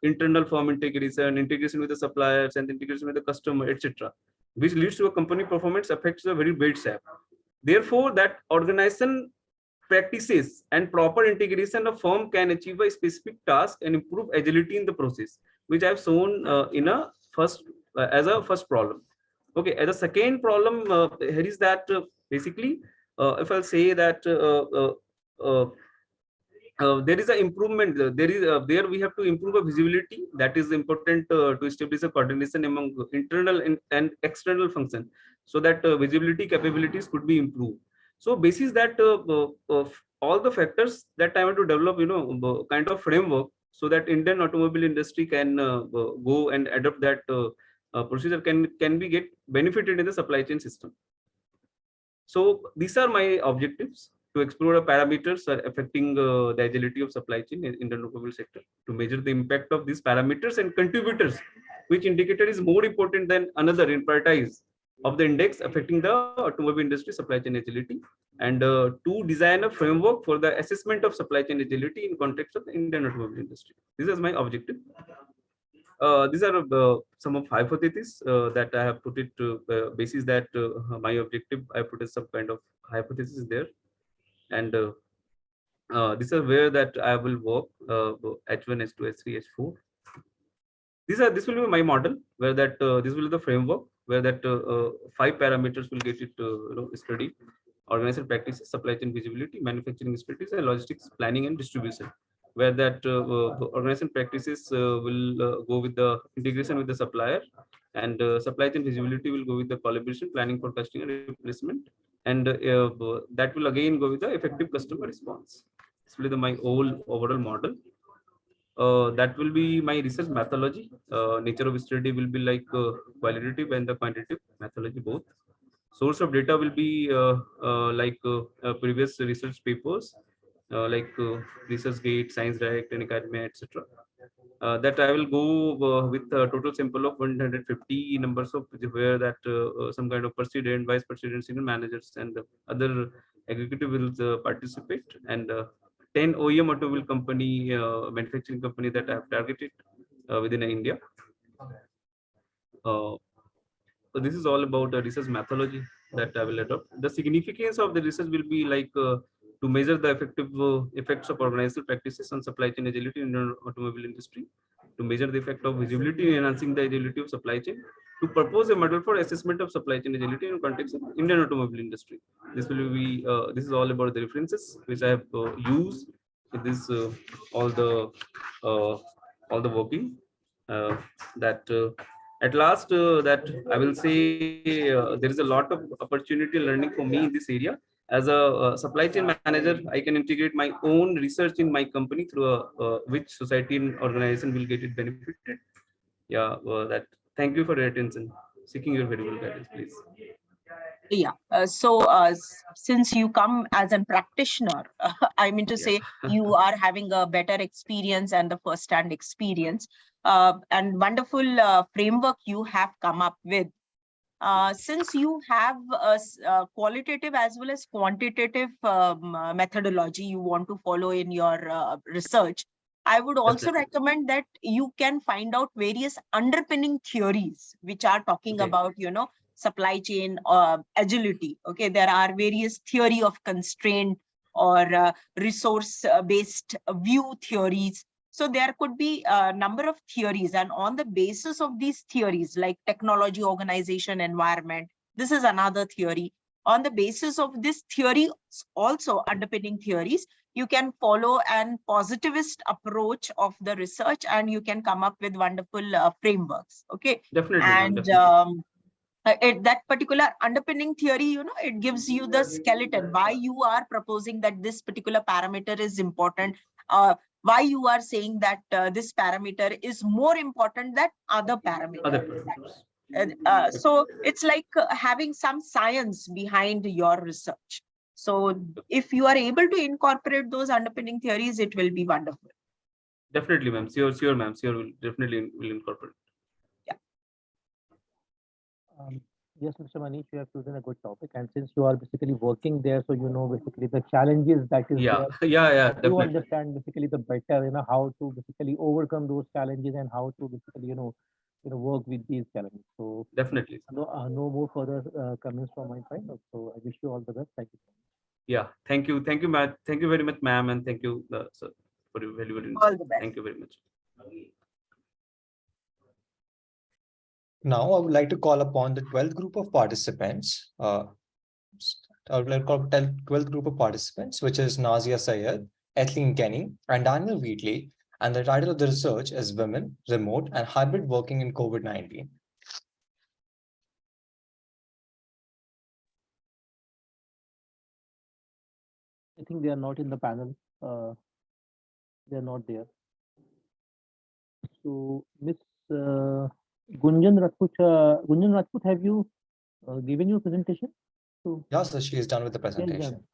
[SPEAKER 8] internal firm integration with the suppliers, and integration with the customer, etc., which leads to a company performance affects a very bad shape. Therefore, that organization practices and proper integration of firm can achieve a specific task and improve agility in the process, which I've shown in a first as a first problem. Okay, as a second problem here is that basically if I'll say that there is an improvement. There we have to improve a visibility. That is important to establish a coordination among internal and external function, so that visibility capabilities could be improved. So basis that of all the factors that I want to develop, kind of framework, so that Indian automobile industry can go and adopt that procedure, can be get benefited in the supply chain system. So these are my objectives: to explore the parameters affecting the agility of supply chain in the automobile sector, to measure the impact of these parameters and contributors, which indicator is more important than another in prioritize of the index affecting the automobile industry supply chain agility, and to design a framework for the assessment of supply chain agility in context of the Indian automobile industry. This is my objective. These are some of hypotheses that I have put it to basis that my objective. I put some kind of hypothesis there, and this is where that I will work H1, H2, H3, H4. This will be my model, where that this will be the framework where that 5 parameters will get it studied: organizational practices, supply chain visibility, manufacturing strategies, and logistics planning and distribution. Where that organization practices will go with the integration with the supplier, and supply chain visibility will go with the collaboration, planning, forecasting, and replacement, and that will again go with the effective customer response. This will be my overall model. That will be my research methodology. Nature of study will be like qualitative and the quantitative methodology both. Source of data will be like previous research papers, like ResearchGate, ScienceDirect, and Academia, etc. That I will go with a total sample of 150 numbers of where that some kind of president, vice president, senior managers, and other executive will participate, and 10 OEM automobile company, manufacturing company that I have targeted within India. So this is all about the research methodology that I will adopt. The significance of the research will be like to measure the effective effects of organizational practices on supply chain agility in the automobile industry, to measure the effect of visibility in enhancing the agility of supply chain, to propose a model for assessment of supply chain agility in context of Indian automobile industry. This will be this is all about the references which I have used in this all the working that at last that I will say there is a lot of opportunity learning for me in this area. As a supply chain manager, I can integrate my own research in my company through which society and organization will get it benefited. Yeah, that. Thank you for your attention. Seeking your valuable guidance, please.
[SPEAKER 4] Yeah. Since you come as a practitioner, I mean to say you are having a better experience and the first-hand experience, and wonderful framework you have come up with. Since you have a qualitative as well as quantitative methodology you want to follow in your research, I would also recommend that you can find out various underpinning theories which are talking about, supply chain agility. Okay, there are various theory of constraint or resource-based view theories. So there could be a number of theories, and on the basis of these theories, like technology, organization, environment, this is another theory. On the basis of this theory, also underpinning theories, you can follow an positivist approach of the research, and you can come up with wonderful frameworks. Okay,
[SPEAKER 8] definitely.
[SPEAKER 4] And
[SPEAKER 8] definitely.
[SPEAKER 4] That particular underpinning theory, it gives you the skeleton, why you are proposing that this particular parameter is important, why you are saying that this parameter is more important than other parameters. So it's like having some science behind your research. So if you are able to incorporate those underpinning theories, it will be wonderful.
[SPEAKER 8] Definitely, ma'am. Sure, ma'am. Sure, will definitely will incorporate.
[SPEAKER 2] Yes, Mr. Manish, you have chosen a good topic, and since you are basically working there, so you know basically the challenges that is there.
[SPEAKER 8] Yeah.
[SPEAKER 2] You understand basically the better, how to basically overcome those challenges and how to basically work with these challenges. So
[SPEAKER 8] definitely.
[SPEAKER 2] No more further comments from my side. So I wish you all the best. Thank you.
[SPEAKER 8] Yeah, thank you, ma'am. Thank you very much, ma'am, and thank you, sir, for your valuable insight.
[SPEAKER 4] All the best.
[SPEAKER 8] Thank you very much.
[SPEAKER 1] Now, I would like to call upon the 12th group of participants. I would like to call the 12th group of participants, which is Nazia Sayed, Ethelene Kenny, and Daniel Wheatley, and the title of the research is Women, Remote, and Hybrid Working in COVID-19.
[SPEAKER 2] I think they are not in the panel. They are not there. So, Miss Gunjan Rajput, have you given your presentation? So,
[SPEAKER 1] Yeah, so she is done with the
[SPEAKER 2] yeah,
[SPEAKER 1] presentation.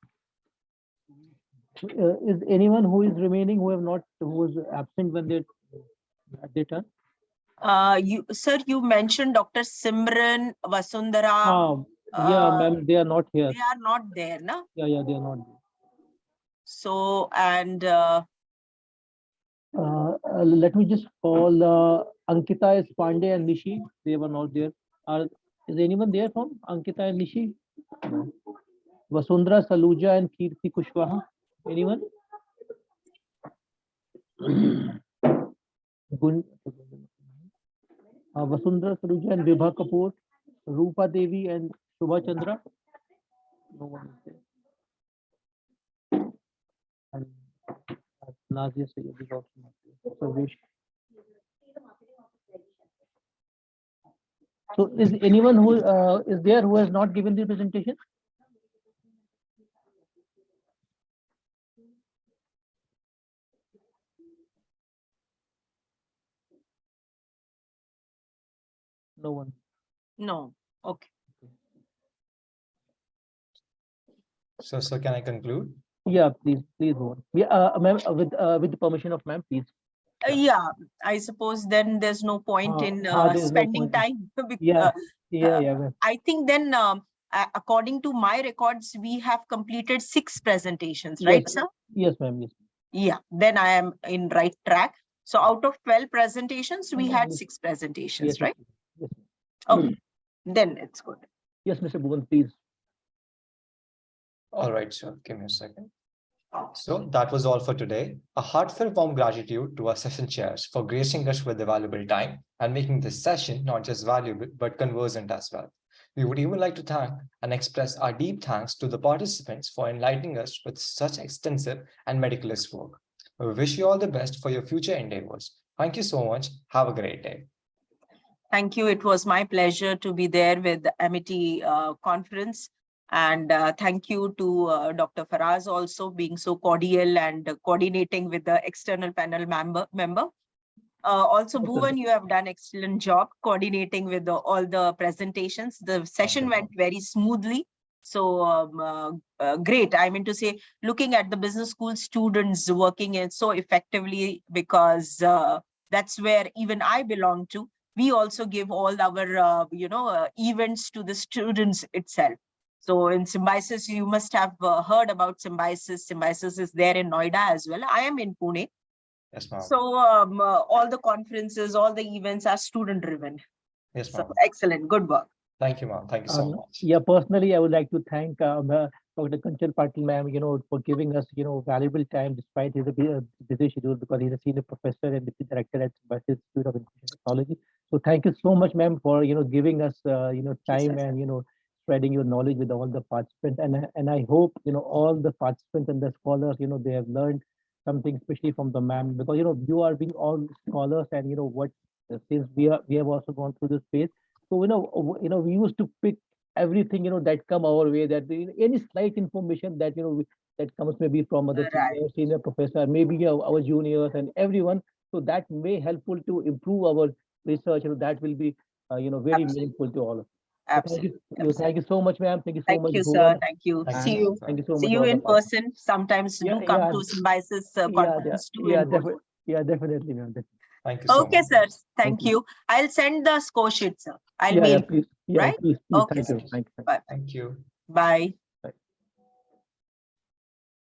[SPEAKER 2] is anyone who is remaining who was absent when they at their turn?
[SPEAKER 4] Sir, you mentioned Dr. Simran, Vasundhara.
[SPEAKER 2] Yeah, ma'am, they are not here.
[SPEAKER 4] They are not there, no?
[SPEAKER 2] Yeah, they are not there.
[SPEAKER 4] So, and
[SPEAKER 2] let me just call Ankita S. Pandey and Nishi. They were not there. Is anyone there from Ankita and Nishi? No. Vasundhara Saluja and Kirti Kushwaha. Anyone? Vasundhara Saluja and Vibha Kapoor, Rupa Devi and Shubha Chandra. No one is there. And Nazia Sayyed is also not there. Sarvesh. So is anyone who is there who has not given the presentation? No one.
[SPEAKER 4] no. Okay.
[SPEAKER 1] So can I conclude?
[SPEAKER 2] Yeah, please go on. Yeah, ma'am, with the permission of ma'am, please.
[SPEAKER 4] Yeah, I suppose then there's no point in
[SPEAKER 2] there is no
[SPEAKER 4] spending
[SPEAKER 2] point.
[SPEAKER 4] time.
[SPEAKER 2] Yeah, ma'am.
[SPEAKER 4] I think then, according to my records, we have completed 6 presentations,
[SPEAKER 2] Yes.
[SPEAKER 4] right, sir?
[SPEAKER 2] Yes, ma'am. Yes.
[SPEAKER 4] Yeah, then I am in right track. So out of 12 presentations, we had 6 presentations,
[SPEAKER 2] Yes,
[SPEAKER 4] right?
[SPEAKER 2] yes.
[SPEAKER 4] Okay, then it's good.
[SPEAKER 2] Yes, Mr. Bhuvan, please.
[SPEAKER 1] All right, sure. Give me a second. So that was all for today. A heartfelt warm gratitude to our session chairs for gracing us with their valuable time and making this session not just valuable, but conversant as well. We would even like to thank and express our deep thanks to the participants for enlightening us with such extensive and meticulous work. We wish you all the best for your future endeavors. Thank you so much. Have a great day.
[SPEAKER 4] Thank you. It was my pleasure to be there with the Amity conference. And thank you to Dr. Faraz also being so cordial and coordinating with the external panel member. Also, Bhuvan, you have done excellent job coordinating with all the presentations. The session went very smoothly. So great. I mean to say, looking at the business school students working in so effectively, because that's where even I belong to. We also give all our events to the students itself. So in Symbiosis, you must have heard about Symbiosis. Symbiosis is there in Noida as well. I am in Pune.
[SPEAKER 1] Yes, ma'am.
[SPEAKER 4] So all the conferences, all the events are student driven.
[SPEAKER 1] Yes, ma'am.
[SPEAKER 4] So excellent, good work.
[SPEAKER 1] Thank you, ma'am. Thank you so much.
[SPEAKER 2] Yeah, personally, I would like to thank Dr. Kanchal Patil, ma'am, for giving us, valuable time despite his busy schedule, because he's a senior professor and deputy director at Symbiosis Institute of Information Technology. So thank you so much, ma'am, for giving us time and spreading your knowledge with all the participants. And I hope all the participants and the scholars they have learned something, especially from the ma'am, because you are being all scholars, and what since we have also gone through this phase. So we used to pick everything that come our way, that any slight information that that comes maybe from other senior professor, maybe our juniors and everyone. So that may helpful to improve our research. That will be very meaningful to all of us.
[SPEAKER 4] Absolutely.
[SPEAKER 2] Thank you so much, ma'am. Thank you so much.
[SPEAKER 4] Thank you, sir. Thank you.
[SPEAKER 1] See you.
[SPEAKER 2] Thank you so much.
[SPEAKER 4] See you in person. Sometimes do come to Symbiosis conference too.
[SPEAKER 2] Definitely, ma'am.
[SPEAKER 1] Thank you so much.
[SPEAKER 4] Okay, sir. Thank you. I'll send the score sheet, sir. I'll mail.
[SPEAKER 2] Please.
[SPEAKER 4] Right?
[SPEAKER 2] Please.
[SPEAKER 4] Okay,
[SPEAKER 2] Thank you.
[SPEAKER 4] Bye.
[SPEAKER 1] Thank you.
[SPEAKER 4] Bye.